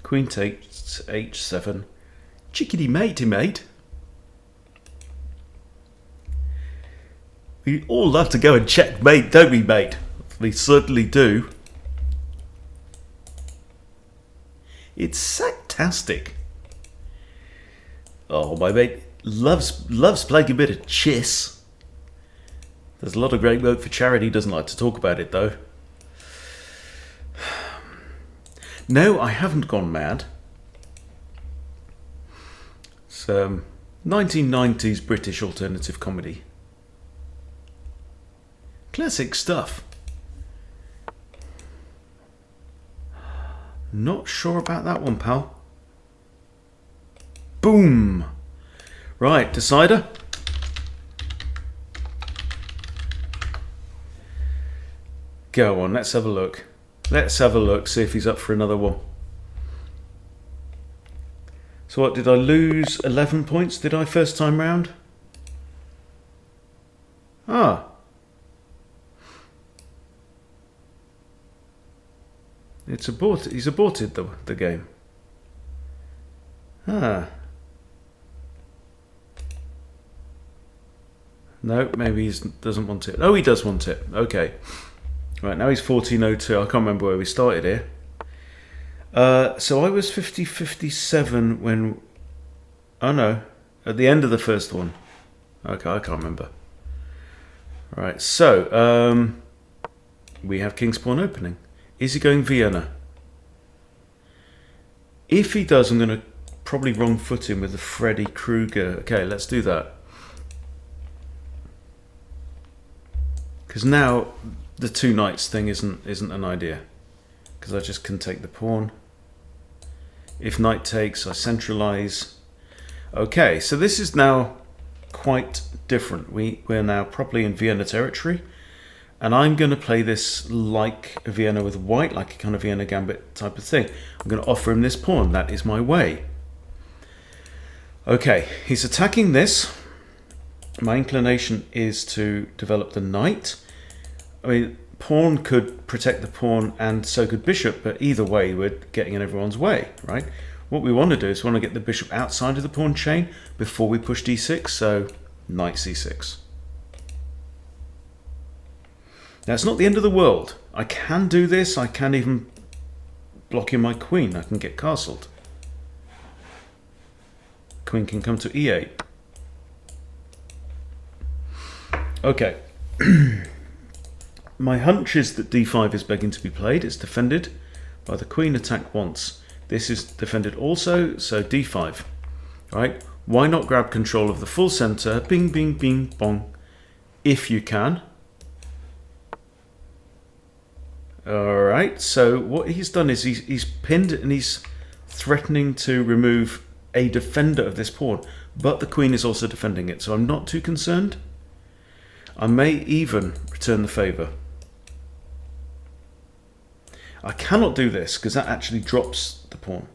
Queen takes h7. Chickadee matey mate. We all love to go and checkmate, don't we, mate? We certainly do. It's fantastic. Oh, my mate loves playing a bit of chess. There's a lot of great work for charity. He doesn't like to talk about it though. No, I haven't gone mad. It's 1990s British alternative comedy. Classic stuff. Not sure about that one, pal. Boom. Right, decider. Go on, let's have a look. Let's have a look, see if he's up for another one. So what, did I lose 11 points, did I, first time round? Ah. It's aborted. He's aborted the game. Ah. No, maybe he doesn't want it. Oh, he does want it. Okay. Right, now he's 1402. I can't remember where we started here. So I was 50-57 when... Oh no, at the end of the first one. Okay, I can't remember. Right, so we have King's Pawn opening. Is he going Vienna? If he does, I'm going to probably wrong foot him with the Freddy Krueger. Okay, let's do that. Because now the two knights thing isn't an idea. Because I just can take the pawn. If knight takes, I centralize. Okay, so this is now quite different. We're now properly in Vienna territory. And I'm going to play this like Vienna with white, like a kind of Vienna Gambit type of thing. I'm going to offer him this pawn. That is my way. Okay, he's attacking this. My inclination is to develop the knight. I mean, pawn could protect the pawn and so could bishop, but either way we're getting in everyone's way, right? What we want to do is we want to get the bishop outside of the pawn chain before we push d6, so knight c6. Now, it's not the end of the world. I can do this. I can even block in my queen. I can get castled. Queen can come to e8. Okay. My hunch is that d5 is begging to be played. It's defended by the queen attack once. This is defended also, so d5. Right? Why not grab control of the full center? Bing, bing, bing, bong. If you can. Alright, so what he's done is he's pinned and he's threatening to remove a defender of this pawn, but the queen is also defending it, so I'm not too concerned. I may even return the favour. I cannot do this because that actually drops the pawn.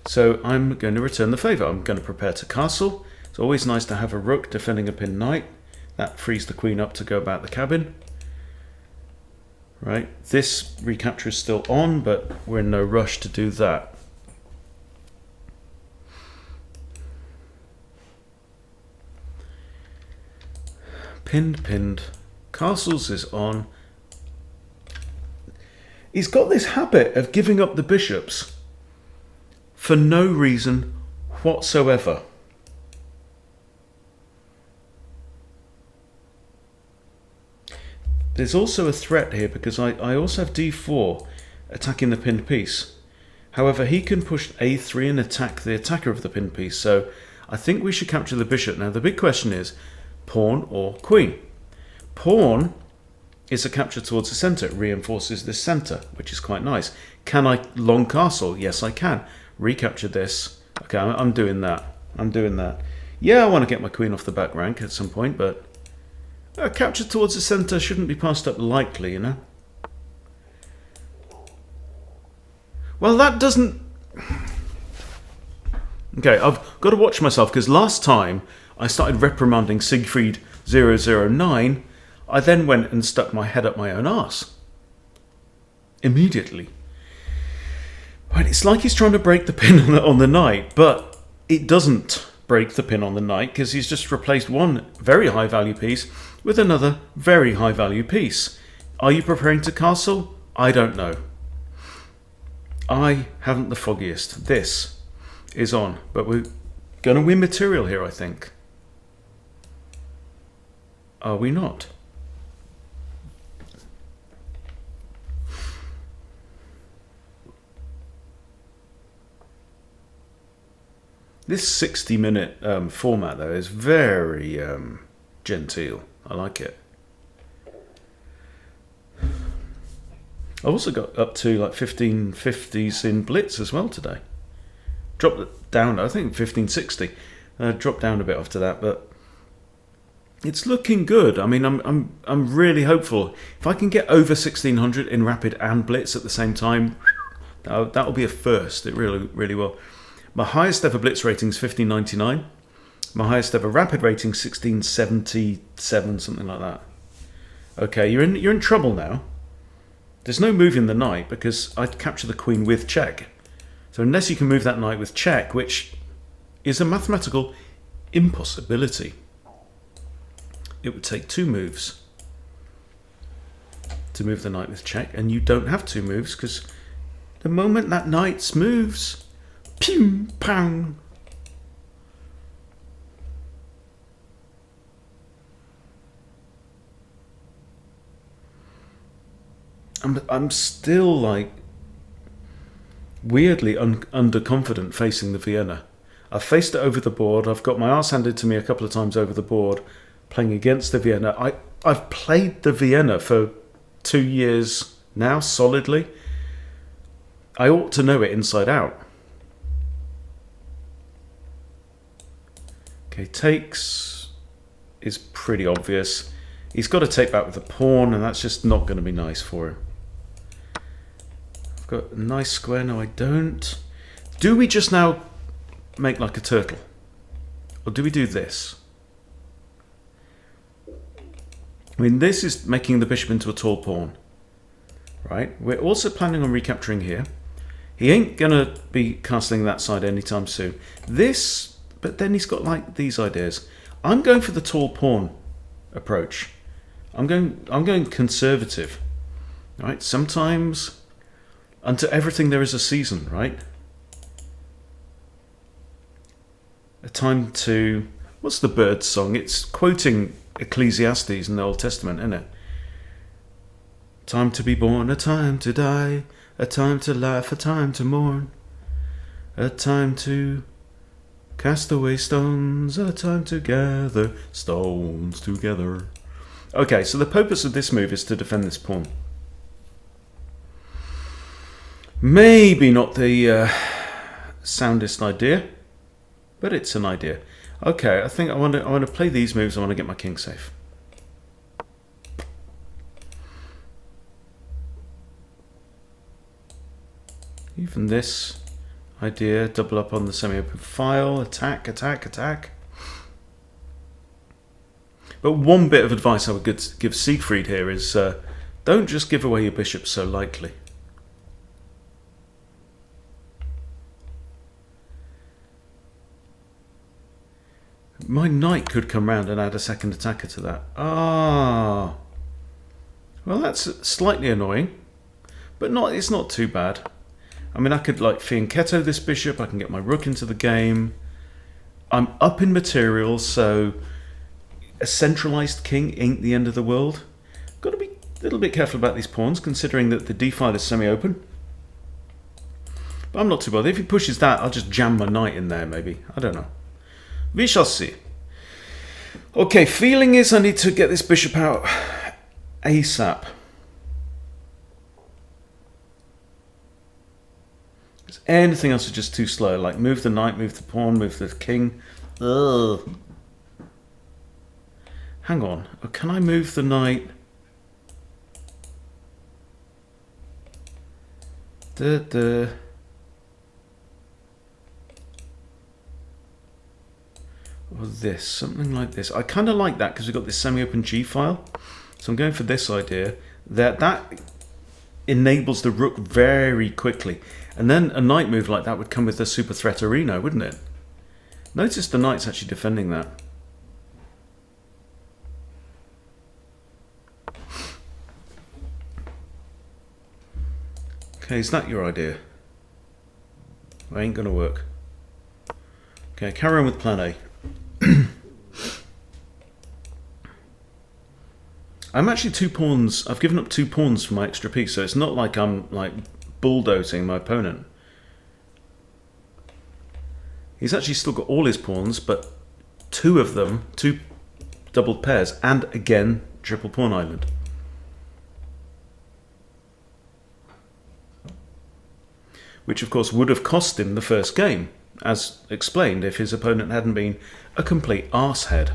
So I'm going to return the favour. I'm going to prepare to castle. It's always nice to have a rook defending a pinned knight. That frees the queen up to go about the cabin. Right, this recapture is still on, but we're in no rush to do that. Pinned. Castles is on. He's got this habit of giving up the bishops for no reason whatsoever. There's also a threat here because I also have d4 attacking the pinned piece. However, he can push a3 and attack the attacker of the pinned piece, so I think we should capture the bishop. Now the big question is pawn or queen. Pawn is a capture towards the centre. It reinforces this centre, which is quite nice. Can I long castle? Yes, I can. Recapture this. Okay, I'm doing that. Yeah, I want to get my queen off the back rank at some point, but a capture towards the centre shouldn't be passed up lightly, you know. Well, that doesn't... Okay, I've got to watch myself, because last time I started reprimanding Siegfried 009, I then went and stuck my head up my own arse. Immediately. Right, it's like he's trying to break the pin on the knight, but it doesn't break the pin on the knight, because he's just replaced one very high value piece with another very high value piece. Are you preparing to castle? I don't know. I haven't the foggiest. This is on, but we're going to win material here, I think. Are we not? This 60-minute format, though, is very genteel. I like it. I also got up to like 1550s in Blitz as well today. Dropped it down, I think 1560. Dropped down a bit after that, but it's looking good. I mean, I'm really hopeful. If I can get over 1600 in Rapid and Blitz at the same time, that'll be a first. It really will. My highest ever Blitz rating is 1599. My highest ever Rapid rating is 1677, something like that. Okay, you're in trouble now. There's no moving the knight because I'd capture the queen with check. So unless you can move that knight with check, which is a mathematical impossibility, it would take 2 moves to move the knight with check, and you don't have 2 moves because the moment that knight moves, pew, pow. I'm still like weirdly underconfident facing the Vienna. I've faced it over the board. I've got my arse handed to me a couple of times over the board playing against the Vienna. I've played the Vienna for 2 years now solidly. I ought to know it inside out. Okay, takes is pretty obvious. He's got to take back with a pawn, and that's just not going to be nice for him. I've got a nice square. No, I don't. Do we just now make like a turtle? Or do we do this? I mean, this is making the bishop into a tall pawn. Right? We're also planning on recapturing here. He ain't going to be castling that side anytime soon. This, but then he's got like these ideas. I'm going for the tall pawn approach. I'm going conservative. Right? Sometimes unto everything there is a season, right? A time to... What's the bird song? It's quoting Ecclesiastes in the Old Testament, isn't it? Time to be born, a time to die, a time to laugh, a time to mourn, a time to cast away stones, a time to gather stones together. Okay, so the purpose of this move is to defend this pawn. Maybe not the soundest idea, but it's an idea. Okay, I think I want to play these moves. I want to get my king safe. Even this idea, double up on the semi-open file, attack, attack, attack. But one bit of advice I would give Siegfried here is don't just give away your bishop so lightly. My knight could come round and add a second attacker to that. Ah, well, that's slightly annoying, but it's not too bad. I mean, I could like fianchetto this bishop. I can get my rook into the game. I'm up in materials, so a centralized king ain't the end of the world. Got to be a little bit careful about these pawns, considering that the d file is semi-open. But I'm not too bothered. If he pushes that, I'll just jam my knight in there, maybe. I don't know. We shall see. Okay, feeling is I need to get this bishop out ASAP. Because anything else is just too slow. Like move the knight, move the pawn, move the king. Ugh. Hang on. Oh, can I move the knight? Or this, something like this. I kind of like that because we've got this semi-open G file. So I'm going for this idea. That enables the rook very quickly. And then a knight move like that would come with a super threaterino, wouldn't it? Notice the knight's actually defending that. Okay, is that your idea? Well, ain't gonna work. Okay, carry on with plan A. I'm actually 2 pawns. I've given up 2 pawns for my extra piece, so it's not like I'm like bulldozing my opponent. He's actually still got all his pawns, but 2 of them, 2 doubled pairs, and again triple pawn island. Which of course would have cost him the first game, as explained, if his opponent hadn't been a complete arsehead.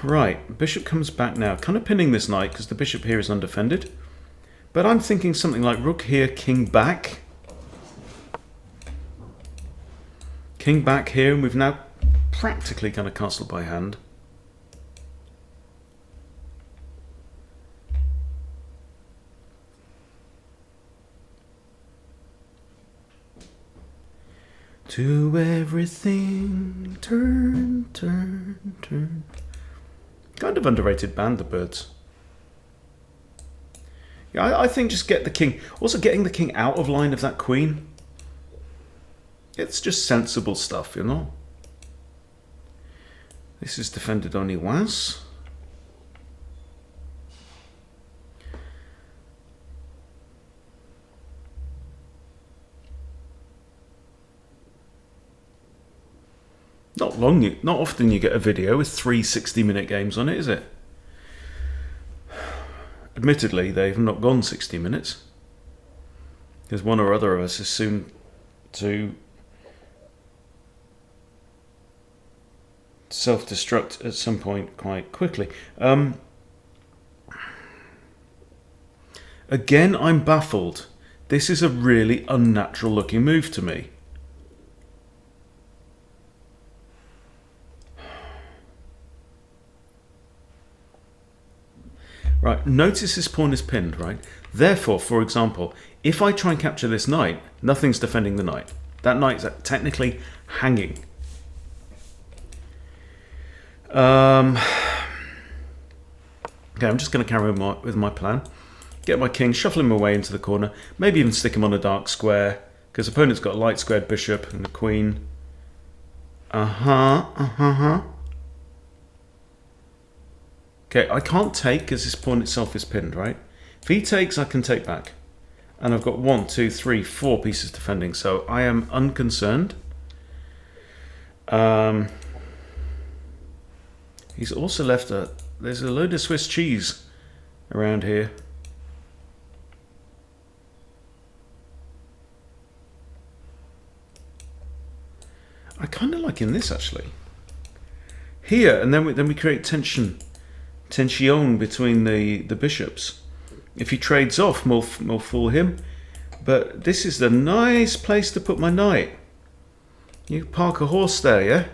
Right, bishop comes back now, kind of pinning this knight because the bishop here is undefended. But I'm thinking something like rook here, king back. King back here, and we've now practically kind of castled by hand. To everything, turn, turn, turn. Kind of underrated band, the Birds. Yeah, I think just get the king. Also, getting the king out of line of that queen. It's just sensible stuff, you know. This is defended only once. Not often you get a video with 3 60-minute games on it, is it? Admittedly, they've not gone 60 minutes. Because one or other of us is soon to self-destruct at some point quite quickly. Again, I'm baffled. This is a really unnatural looking move to me. Right, notice this pawn is pinned, right? Therefore, for example, if I try and capture this knight, nothing's defending the knight. That knight is technically hanging. Okay, I'm just going to carry on with my plan. Get my king, shuffle him away into the corner, maybe even stick him on a dark square, because opponent's got a light squared bishop and the queen. Okay, I can't take because this pawn itself is pinned, right? If he takes, I can take back. And I've got 1, 2, 3, 4 pieces defending, so I am unconcerned. He's also left there's a load of Swiss cheese around here. I kind of like in this actually. Here, and then we create tension between the bishops. If he trades off, we'll fool him. But this is the nice place to put my knight. You park a horse there, yeah?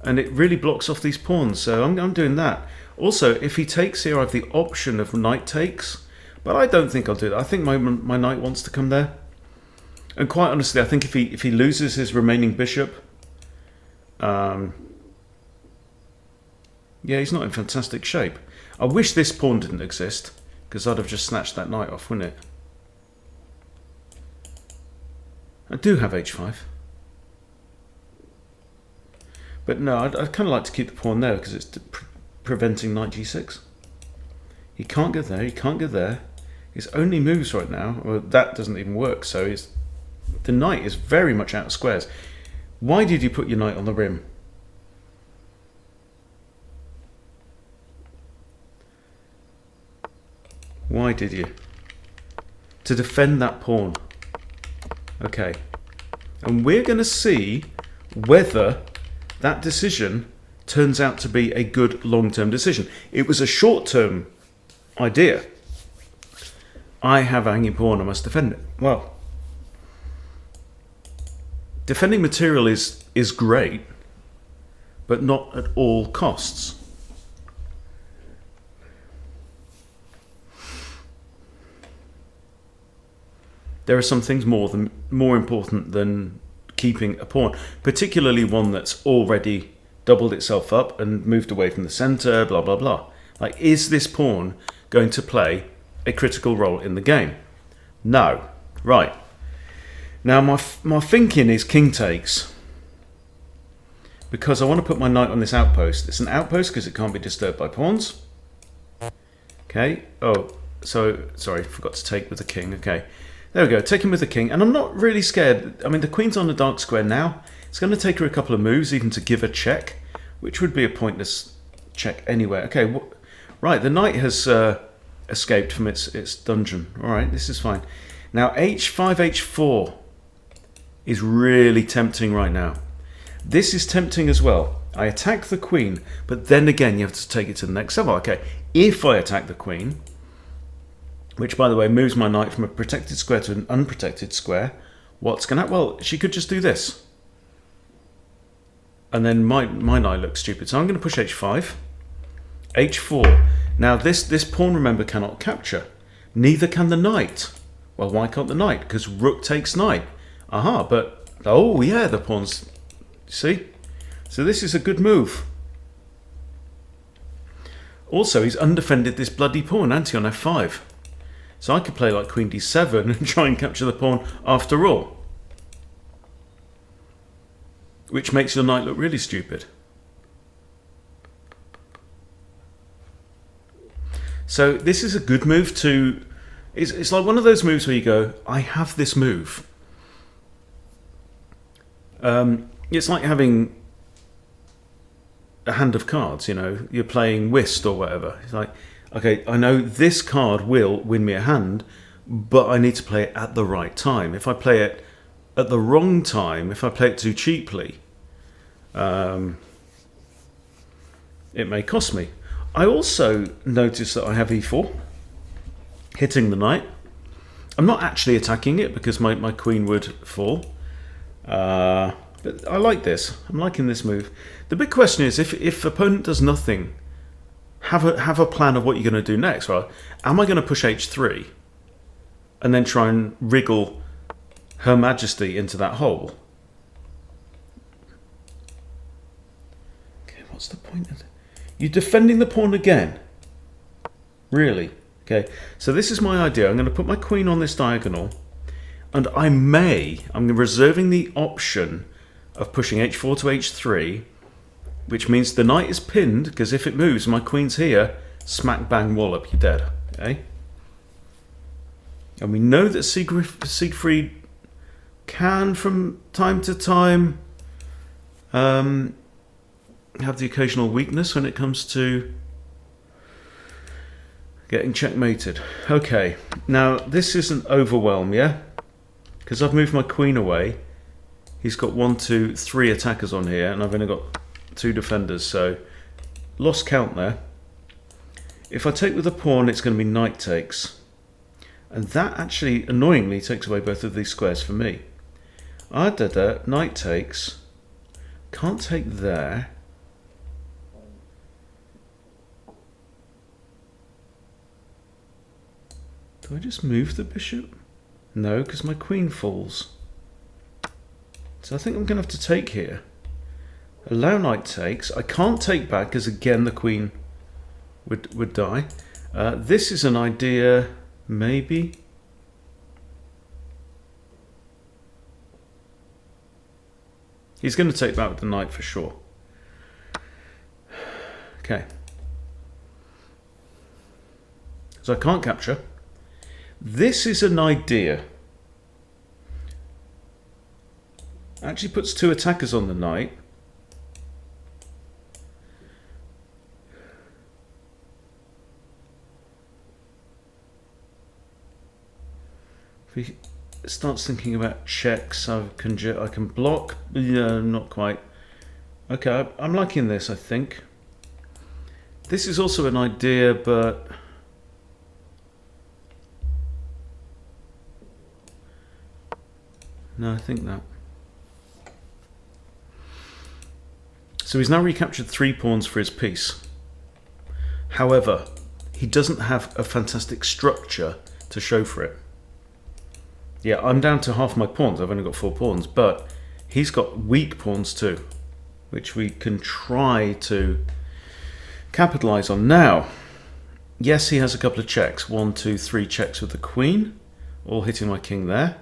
And it really blocks off these pawns, so I'm doing that. Also, if he takes here, I have the option of knight takes, but I don't think I'll do that. I think my knight wants to come there. And quite honestly, I think if he loses his remaining bishop, yeah, he's not in fantastic shape. I wish this pawn didn't exist, because I'd have just snatched that knight off, wouldn't it? I do have h5. But no, I'd kind of like to keep the pawn there, because it's preventing knight g6. He can't go there, he can't go there. His only moves right now, well, that doesn't even work, so the knight is very much out of squares. Why did you put your knight on the rim? Why did you? To defend that pawn. Okay. And we're going to see whether that decision turns out to be a good long-term decision. It was a short-term idea. I have a hanging pawn, I must defend it. Well, defending material is great, but not at all costs. There are some things more important than keeping a pawn, particularly one that's already doubled itself up and moved away from the center, blah, blah, blah. Like, is this pawn going to play a critical role in the game? No. Right. Now, my thinking is king takes, because I want to put my knight on this outpost. It's an outpost because it can't be disturbed by pawns. Okay. Oh, so, sorry, forgot to take with the king. Okay. There we go, taking with the king, and I'm not really scared. I mean, the queen's on the dark square now. It's going to take her a couple of moves even to give a check, which would be a pointless check anyway. Okay, right, the knight has escaped from its dungeon. All right, this is fine. Now, h5, h4 is really tempting right now. This is tempting as well. I attack the queen, but then again, you have to take it to the next level. Okay, if I attack the queen, which, by the way, moves my knight from a protected square to an unprotected square, what's going to happen? Well, she could just do this. And then my knight looks stupid. So I'm going to push h5. h4. Now, this pawn, remember, cannot capture. Neither can the knight. Well, why can't the knight? Because rook takes knight. Aha, but... Oh, yeah, the pawn's... See? So this is a good move. Also, he's undefended this bloody pawn, ante on f5. So I could play like queen d7 and try and capture the pawn after all. Which makes your knight look really stupid. So this is a good move to... It's like one of those moves where you go, I have this move. It's like having a hand of cards, you know. You're playing whist or whatever. It's like... Okay, I know this card will win me a hand, but I need to play it at the right time. If I play it at the wrong time, if I play it too cheaply, it may cost me. I also notice that I have e4, hitting the knight. I'm not actually attacking it because my queen would fall. But I like this. I'm liking this move. The big question is, if opponent does nothing, have a plan of what you're going to do next, right? Am I going to push h3 and then try and wriggle Her Majesty into that hole? Okay, what's the point of it? You're defending the pawn again? Really? Okay, so this is my idea. I'm going to put my queen on this diagonal, and I'm reserving the option of pushing h4 to h3, which means the knight is pinned, because if it moves, my queen's here, smack bang wallop, you're dead. Okay? And we know that Siegfried can, from time to time, have the occasional weakness when it comes to getting checkmated. Okay, now this isn't overwhelm, yeah? Because I've moved my queen away. He's got 1, 2, 3 attackers on here, and I've only got 2 defenders, so lost count there. If I take with a pawn, it's going to be knight takes. And that actually, annoyingly, takes away both of these squares for me. Knight takes. Can't take there. Do I just move the bishop? No, because my queen falls. So I think I'm going to have to take here. Allow knight takes. I can't take back because again the queen would die. This is an idea, maybe. He's going to take back with the knight for sure. Okay. So I can't capture. This is an idea. Actually puts 2 attackers on the knight. If he starts thinking about checks, I can block. Yeah, not quite. Okay, I'm liking this, I think. This is also an idea, but no, I think that. So he's now recaptured 3 pawns for his piece. However, he doesn't have a fantastic structure to show for it. Yeah, I'm down to half my pawns. I've only got 4 pawns, but he's got weak pawns too, which we can try to capitalize on. Now, yes, he has a couple of checks. 1, 2, 3 checks with the queen, all hitting my king there.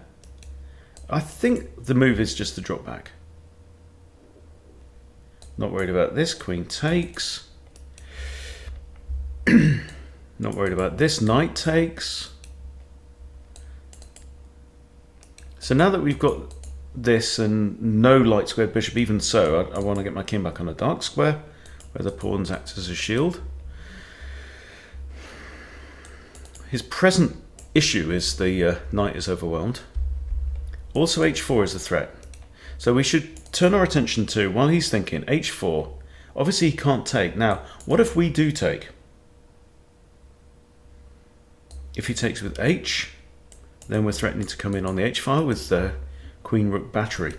I think the move is just to drop back. Not worried about this. Queen takes. Not worried about this. Knight takes. So now that we've got this and no light squared bishop, even so, I want to get my king back on a dark square where the pawns act as a shield. His present issue is the knight is overwhelmed. Also h4 is a threat. So we should turn our attention to, while he's thinking, h4. Obviously he can't take. Now, what if we do take? If he takes with h, then we're threatening to come in on the h-file with the queen rook battery.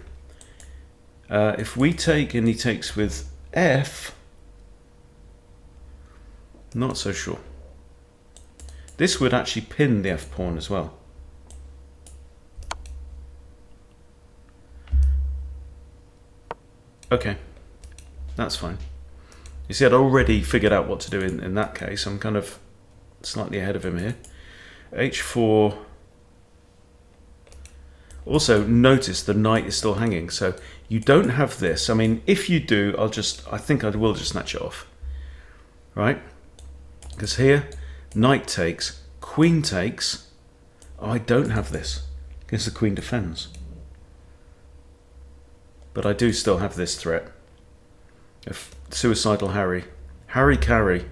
If we take and he takes with f, not so sure. This would actually pin the f pawn as well. Okay, that's fine. You see, I'd already figured out what to do in that case. I'm kind of slightly ahead of him here. h4. Also, notice the knight is still hanging, so you don't have this. I mean, if you do, I think I will just snatch it off. Right? Because here, knight takes, queen takes. Oh, I don't have this, because the queen defends. But I do still have this threat of suicidal Harry. Harry carry.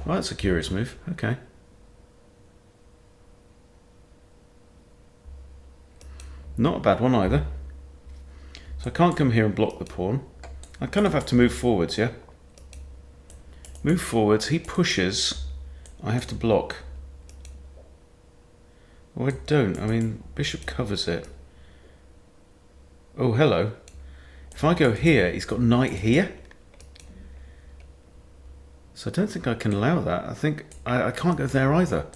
Well, that's a curious move. Okay. Not a bad one either. So I can't come here and block the pawn. I kind of have to move forwards, yeah? Move forwards. He pushes. I have to block. Oh, I don't. I mean, bishop covers it. Oh, hello. If I go here, he's got knight here. So I don't think I can allow that. I think I can't go there either.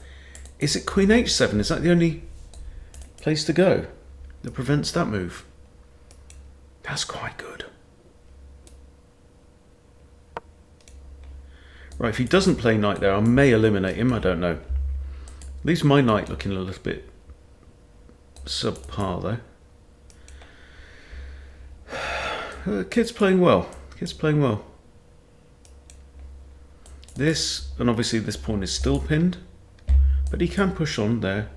Is it queen h7? Is that the only place to go that prevents that move? That's quite good. Right, if he doesn't play knight there, I may eliminate him. I don't know. Leaves my knight looking a little bit subpar though. Kid's playing well. Kid's playing well. This, and obviously this pawn is still pinned, but he can push on there.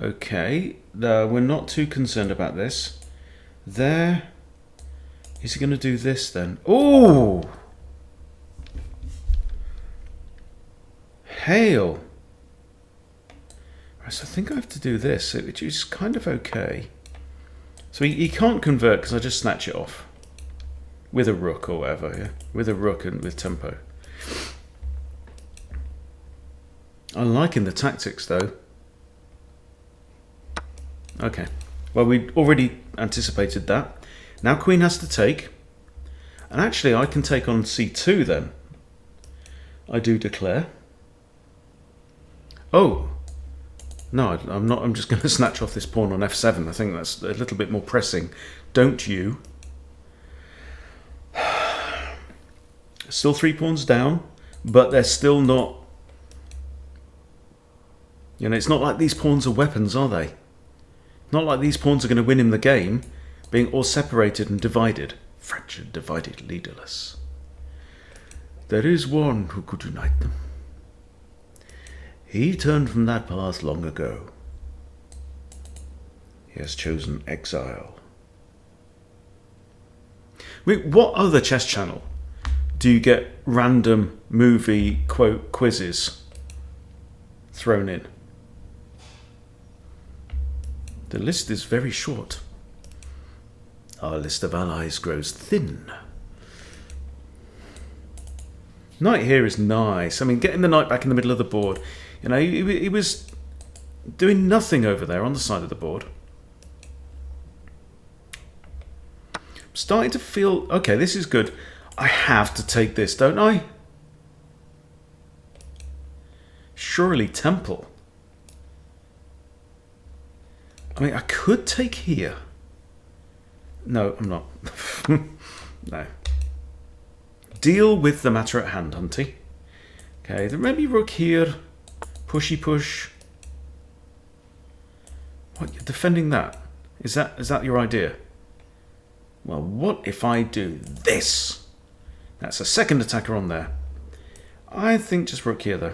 Okay, we're not too concerned about this. There. Is he going to do this then? Oh! Hail. Right, so I think I have to do this, which is kind of okay. So he can't convert because I just snatch it off. With a rook or whatever, yeah? With a rook and with tempo. I'm liking the tactics though. Okay. Well, we already anticipated that. Now queen has to take. And actually I can take on c2 then. I do declare. Oh. No, I'm not. I'm just going to snatch off this pawn on f7. I think that's a little bit more pressing. Don't you? Still 3 pawns down, but they're still not... You know, it's not like these pawns are weapons, are they? Not like these pawns are going to win him the game, being all separated and divided. Fractured, divided, leaderless. There is one who could unite them. He turned from that path long ago. He has chosen exile. Wait, what other chess channel do you get random movie quote quizzes thrown in? The list is very short. Our list of allies grows thin. Knight here is nice. I mean, getting the knight back in the middle of the board. You know, he was doing nothing over there on the side of the board. I'm starting to feel, okay, this is good. I have to take this, don't I? Surely temple. I mean, I could take here. No, I'm not. No. Deal with the matter at hand, Hunty. Okay, then maybe rook here. Pushy push. What, you're defending that? Is that your idea? Well, what if I do this? That's a second attacker on there. I think just rook here, though.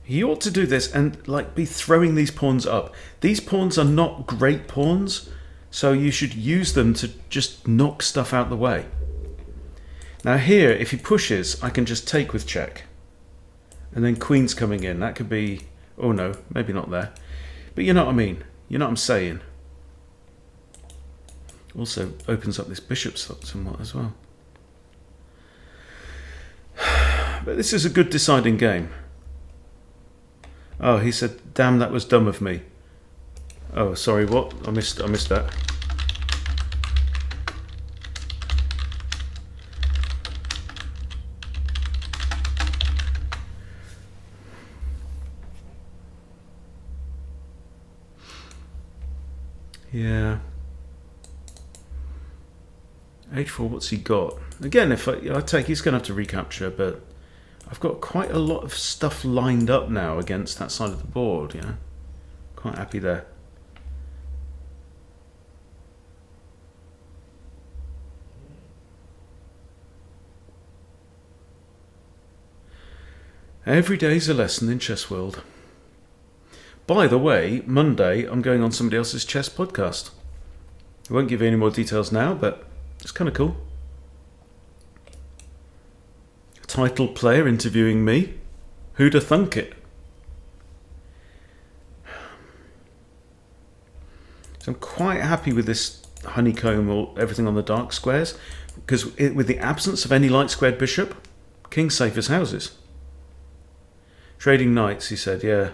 He ought to do this and, like, be throwing these pawns up. These pawns are not great pawns, so you should use them to just knock stuff out the way. Now here, if he pushes, I can just take with check. And then queen's coming in. That could be... Oh no, maybe not there. But you know what I mean. You know what I'm saying. Also opens up this bishop slot somewhat as well. But this is a good deciding game. Oh, he said, damn, that was dumb of me. Oh, sorry, what? I missed that. Yeah. H4, what's he got? Again, if I take, he's going to have to recapture, but I've got quite a lot of stuff lined up now against that side of the board, you know. Quite happy there. Every day's a lesson in chess world. By the way, Monday I'm going on somebody else's chess podcast. I won't give you any more details now, but it's kind of cool. Title player interviewing me. Who'd have thunk it? So I'm quite happy with this honeycomb or everything on the dark squares, because with the absence of any light squared bishop, king's safe as houses. Trading knights, he said, yeah.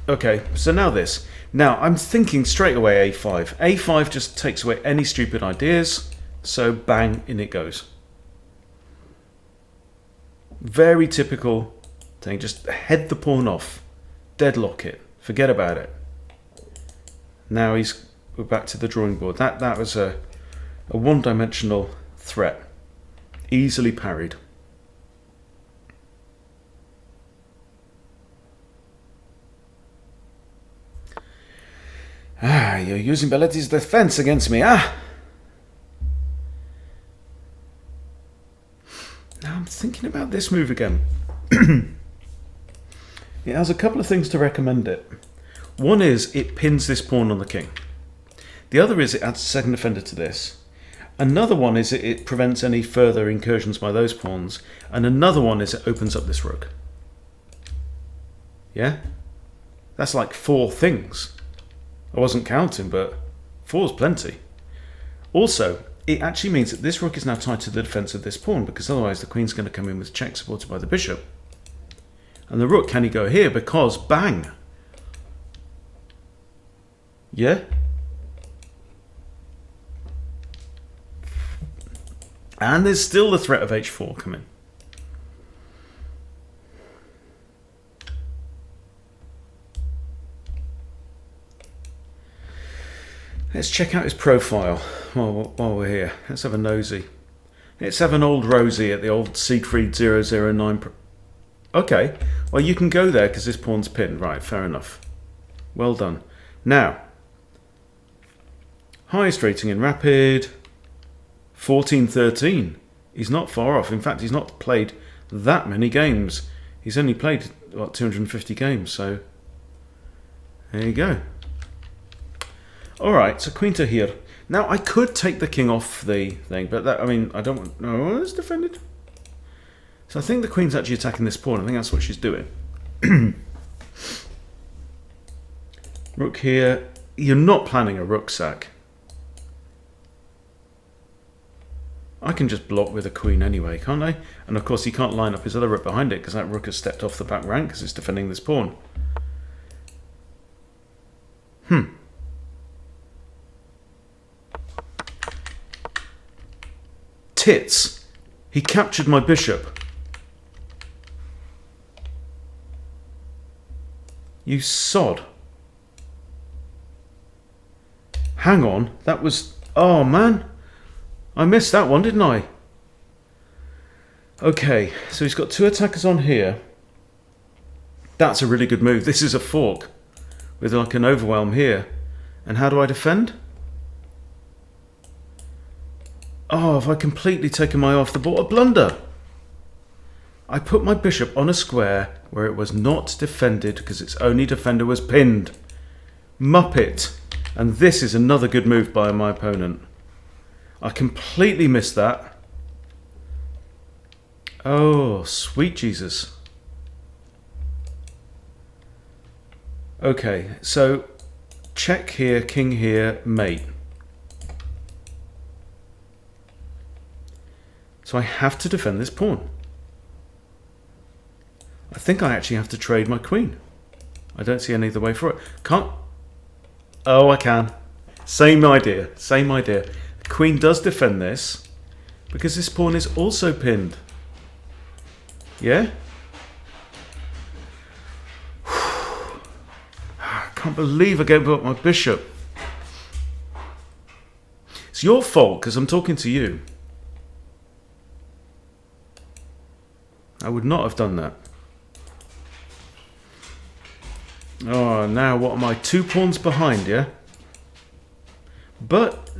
Okay, so now this. Now, I'm thinking straight away a5. a5 just takes away any stupid ideas, so bang, in it goes. Very typical thing, just head the pawn off. Deadlock it. Forget about it. Now we're back to the drawing board. That was a one-dimensional threat. Easily parried. Ah, you're using Belletti's defense against me, ah? Now I'm thinking about this move again. It has a couple of things to recommend it. One is it pins this pawn on the king. The other is it adds a second defender to this. Another one is it prevents any further incursions by those pawns. And another one is it opens up this rook. Yeah? That's like 4 things. I wasn't counting, but 4's plenty. Also, it actually means that this rook is now tied to the defence of this pawn, because otherwise the queen's going to come in with check supported by the bishop. And the rook, can he go here? Because, bang! Yeah? And there's still the threat of h4 coming. Let's check out his profile while we're here. Let's have a nosy. Let's have an old Rosie at the old Siegfried 009. Okay, well you can go there because this pawn's pinned. Right, fair enough. Well done. Now, highest rating in Rapid, 14-13. He's not far off. In fact, he's not played that many games. He's only played, what, 250 games, so there you go. Alright, so queen to here. Now, I could take the king off the thing, but that, I mean, I don't want... No, it's defended. So I think the queen's actually attacking this pawn. I think that's what she's doing. Rook here. You're not planning a rook sack. I can just block with a queen anyway, can't I? And of course he can't line up his other rook behind it because that rook has stepped off the back rank because it's defending this pawn. Tits. He captured my bishop. You sod. Hang on, that was... Oh man, I missed that one, didn't I? Okay, so he's got 2 attackers on here. That's a really good move. This is a fork with like an overwhelm here. And how do I defend? Oh, have I completely taken my eye off the ball? A blunder. I put my bishop on a square where it was not defended because its only defender was pinned. Muppet. And this is another good move by my opponent. I completely missed that. Oh, sweet Jesus. Okay, so check here, king here, mate. So I have to defend this pawn. I think I actually have to trade my queen. I don't see any other way for it. Can't... Oh, I can. Same idea. Same idea. The queen does defend this because this pawn is also pinned. Yeah? I can't believe I gave up my bishop. It's your fault because I'm talking to you. I would not have done that. Oh, now what am I? 2 pawns behind, yeah? But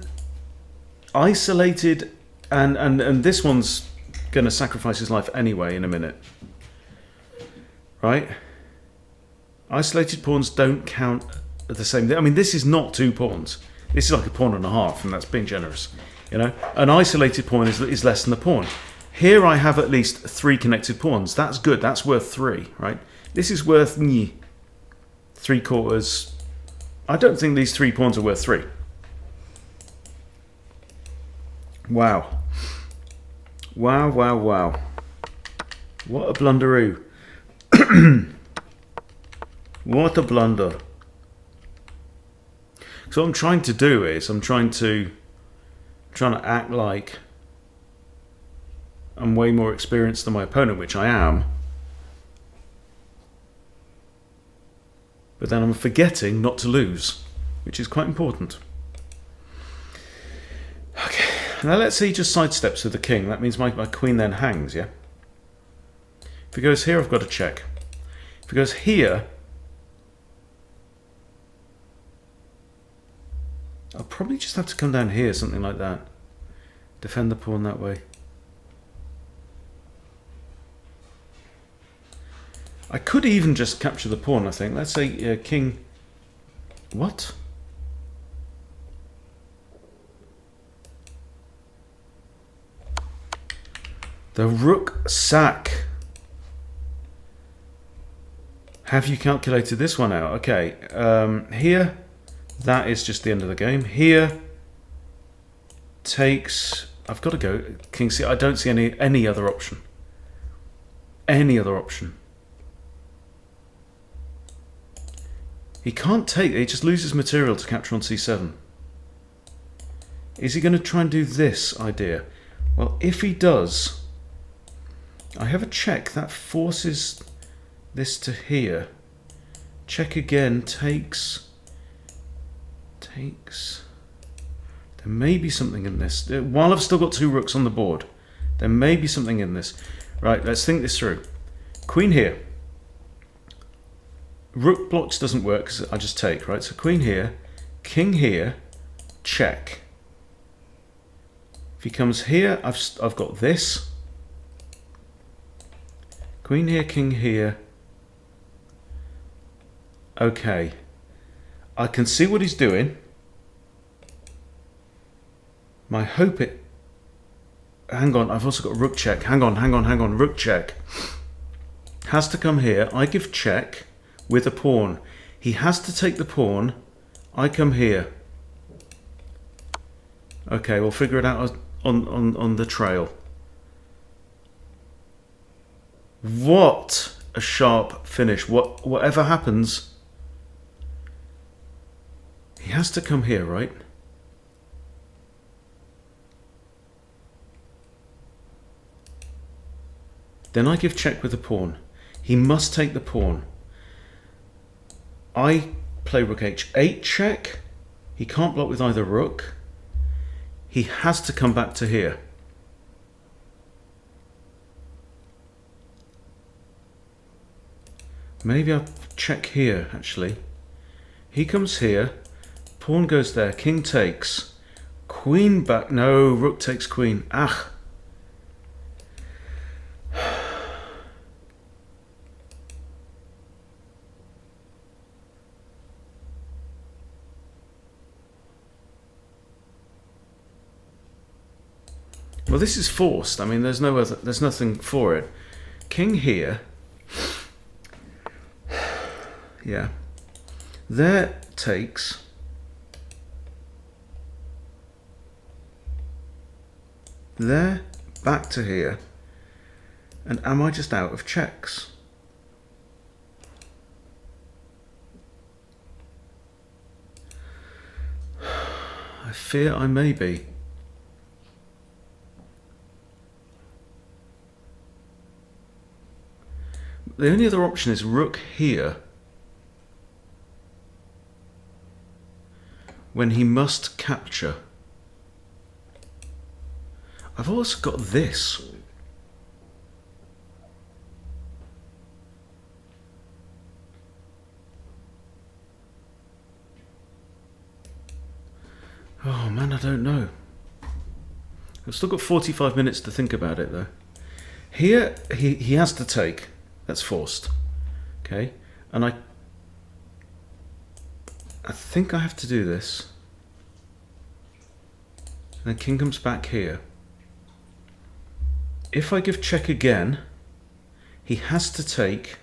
isolated, and this one's going to sacrifice his life anyway in a minute. Right? Isolated pawns don't count at the same... I mean, this is not 2 pawns. This is like a pawn and a half, and that's being generous. You know? An isolated pawn is less than a pawn. Here I have at least 3 connected pawns. That's good. That's worth 3, right? This is worth 3/4. I don't think these 3 pawns are worth 3. Wow. Wow, wow, wow. What a blunderoo. What a blunder. So what I'm trying to do is I'm trying to act like I'm way more experienced than my opponent, which I am. But then I'm forgetting not to lose, which is quite important. Okay, now let's say he just sidesteps with the king. That means my queen then hangs, yeah? If he goes here, I've got to check. If he goes here, I'll probably just have to come down here, something like that. Defend the pawn that way. I could even just capture the pawn, I think. Let's say king... What? The rook sack. Have you calculated this one out? Okay, here, that is just the end of the game. Here, takes... I've got to go king c. I don't see any other option. Any other option. He can't take... He just loses material to capture on c7. Is he going to try and do this idea? Well, if he does... I have a check. That forces this to here. Check again. Takes... Takes... There may be something in this. While I've still got two rooks on the board, there may be something in this. Right, let's think this through. Queen here. Rook blocks doesn't work because I just take, right? So queen here, king here, check. If he comes here, I've got this. Queen here, king here. Okay. I can see what he's doing. My hope it... Hang on, I've also got rook check. Hang on. Rook check. Has to come here. I give check with a pawn. He has to take the pawn. I come here. Okay, we'll figure it out on the trail. What a sharp finish. Whatever happens, he has to come here, right? Then I give check with the pawn. He must take the pawn. I play rook h8 check. He can't block with either rook. He has to come back to here. Maybe I'll check here, actually. He comes here. Pawn goes there. King takes. Queen back. No, rook takes queen. Ah. Well, this is forced. I mean, there's nothing for it. King here. Yeah. There takes. There, back to here. And am I just out of checks? I fear I may be. The only other option is rook here. When he must capture. I've also got this. Oh man, I don't know. I've still got 45 minutes to think about it though. Here, he has to take. That's forced. Okay, and I think I have to do this. And then king comes back here. If I give check again, he has to take.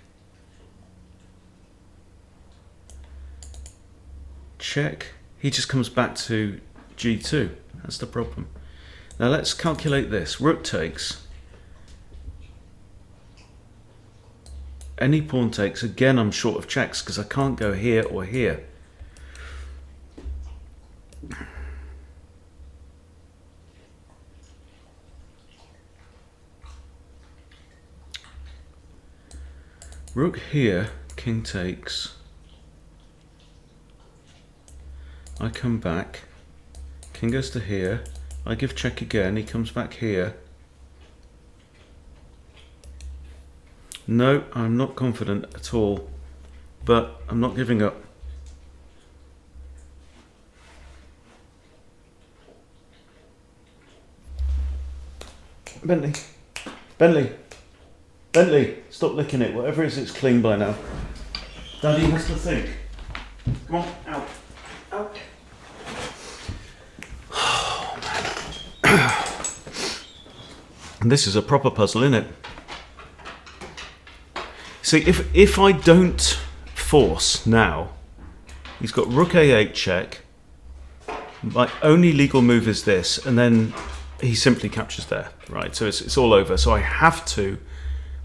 Check. He just comes back to g2. That's the problem. Now let's calculate this. Rook takes. Any pawn takes. Again, I'm short of checks because I can't go here or here. Rook here, king takes. I come back. King goes to here. I give check again. He comes back here. No, I'm not confident at all, but I'm not giving up. Bentley. Bentley. Bentley. Stop licking it. Whatever it is, it's clean by now. Daddy has to think. Come on, out. Out. And this is a proper puzzle, isn't it? See, if I don't force now, he's got rook a8 check. My only legal move is this, and then he simply captures there, right? So it's all over. So I have to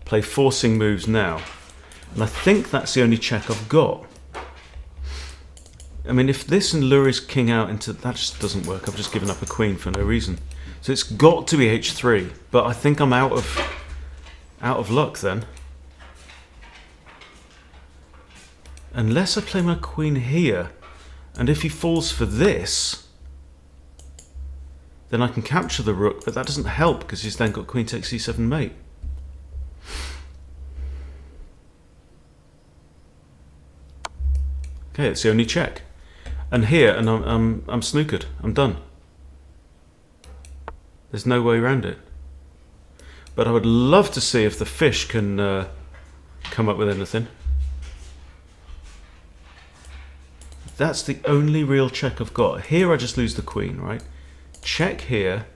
play forcing moves now. And I think that's the only check I've got. I mean, if this and lures king out into... That just doesn't work. I've just given up a queen for no reason. So it's got to be h3, but I think I'm out of luck then. Unless I play my queen here, and if he falls for this, then I can capture the rook, but that doesn't help because he's then got queen takes c7 mate. Okay, it's the only check. And here, and I'm snookered. I'm done. There's no way around it. But I would love to see if the fish can come up with anything. That's the only real check I've got. Here I just lose the queen, right? Check here,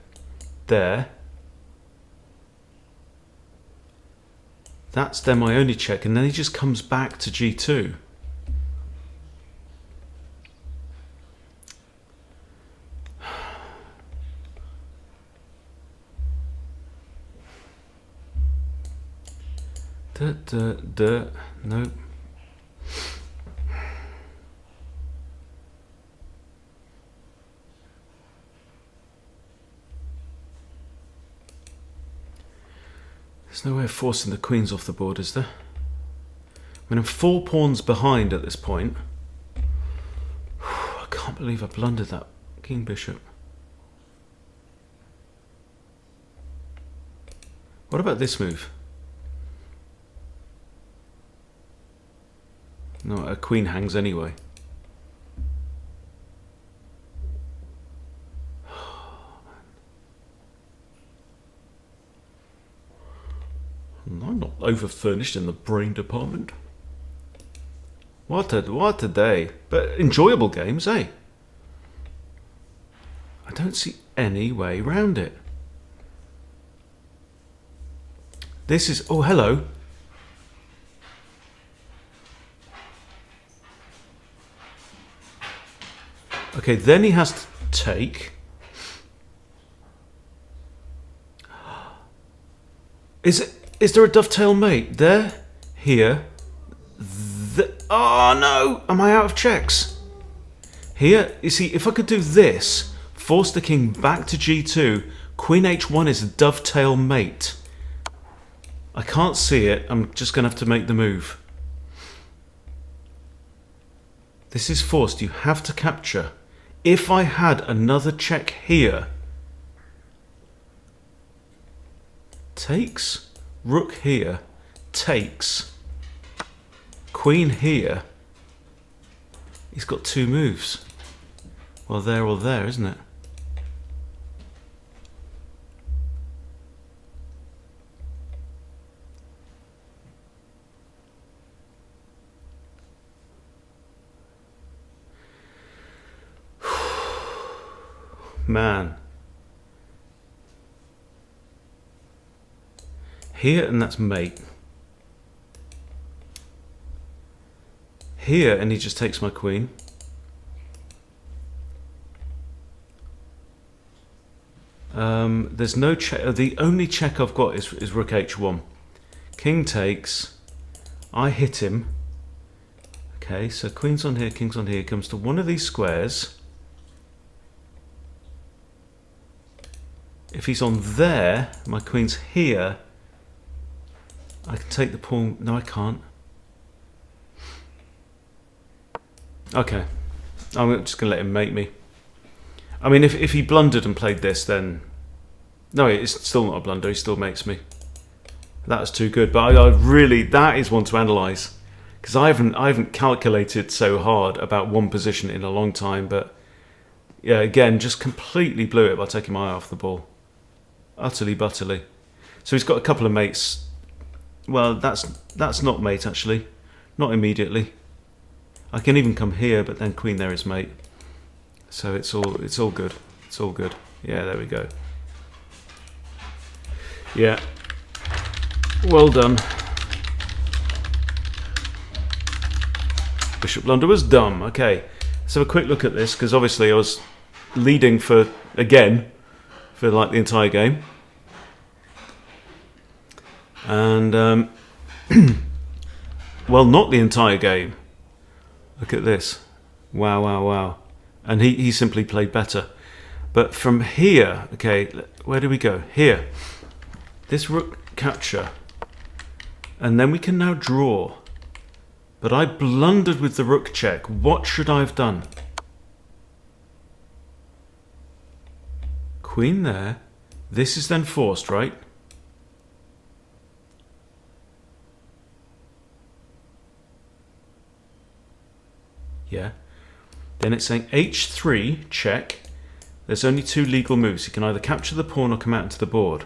there. That's then my only check, and then he just comes back to g2. Nope. There's no way of forcing the queens off the board, is there? I mean, I'm 4 pawns behind at this point. I can't believe I blundered that king bishop. What about this move? No, a queen hangs anyway. I'm not over-furnished in the brain department. What a day. But enjoyable games, eh? I don't see any way round it. This is... Oh, hello. Okay, then he has to take. Is there a dovetail mate? There, here, oh no! Am I out of checks? Here, you see, if I could do this, force the king back to g2, queen h1 is a dovetail mate. I can't see it, I'm just going to have to make the move. This is forced, you have to capture. If I had another check here, takes, rook here, takes, queen here, he's got 2 moves. Well, there or there, isn't it? Man. Here, and that's mate. Here, and he just takes my queen. There's no check. The only check I've got is rook h1. King takes. I hit him. Okay, so queen's on here, king's on here. Comes to one of these squares. If he's on there, my queen's here. I can take the pawn. No, I can't. Okay. I'm just going to let him mate me. I mean, if he blundered and played this, then... No, it's still not a blunder. He still mates me. That was too good. But I really... That is one to analyse. Because I haven't calculated so hard about one position in a long time. But, yeah, again, just completely blew it by taking my eye off the ball. Utterly, butterly. So he's got a couple of mates. Well, that's not mate, actually. Not immediately. I can even come here, but then queen there is mate. So it's all good. It's all good. Yeah, there we go. Yeah. Well done. Bishop blunder was dumb. Okay. Let's have a quick look at this, because obviously I was leading for like the entire game. And well, not the entire game. Look at this. Wow, wow, wow. And he simply played better. But from here, okay, where do we go? Here. This rook capture. And then we can now draw. But I blundered with the rook check. What should I have done? Queen there. This is then forced, right? Yeah. Then it's saying h3, check. There's only two legal moves. He can either capture the pawn or come out into the board.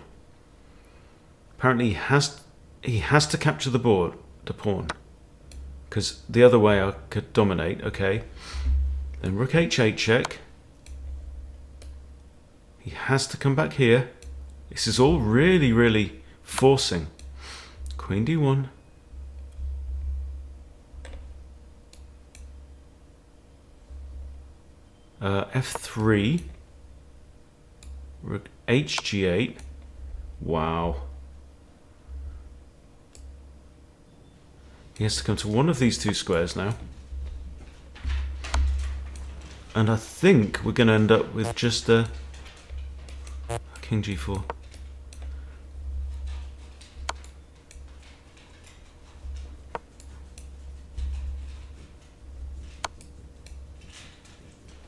Apparently he has to capture the pawn. Because the other way I could dominate, okay. Then rook h8 check. He has to come back here. This is all really, really forcing. Queen d1. F3. Rook hg8. Wow. He has to come to one of these two squares now. And I think we're going to end up with just a king g4.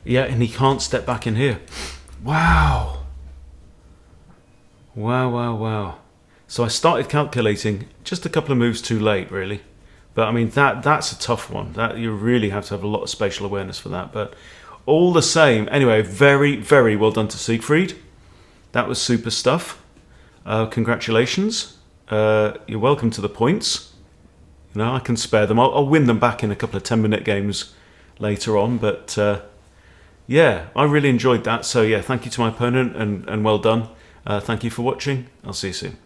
Yeah, and he can't step back in here. Wow. Wow, wow, wow. So I started calculating just a couple of moves too late, really. But I mean, that's a tough one. That you really have to have a lot of spatial awareness for that. But all the same, anyway, very, very well done to Siegfried. That was super stuff. Congratulations. You're welcome to the points. You know, I can spare them. I'll win them back in a couple of 10-minute games later on. But yeah, I really enjoyed that. So yeah, thank you to my opponent and well done. Thank you for watching. I'll see you soon.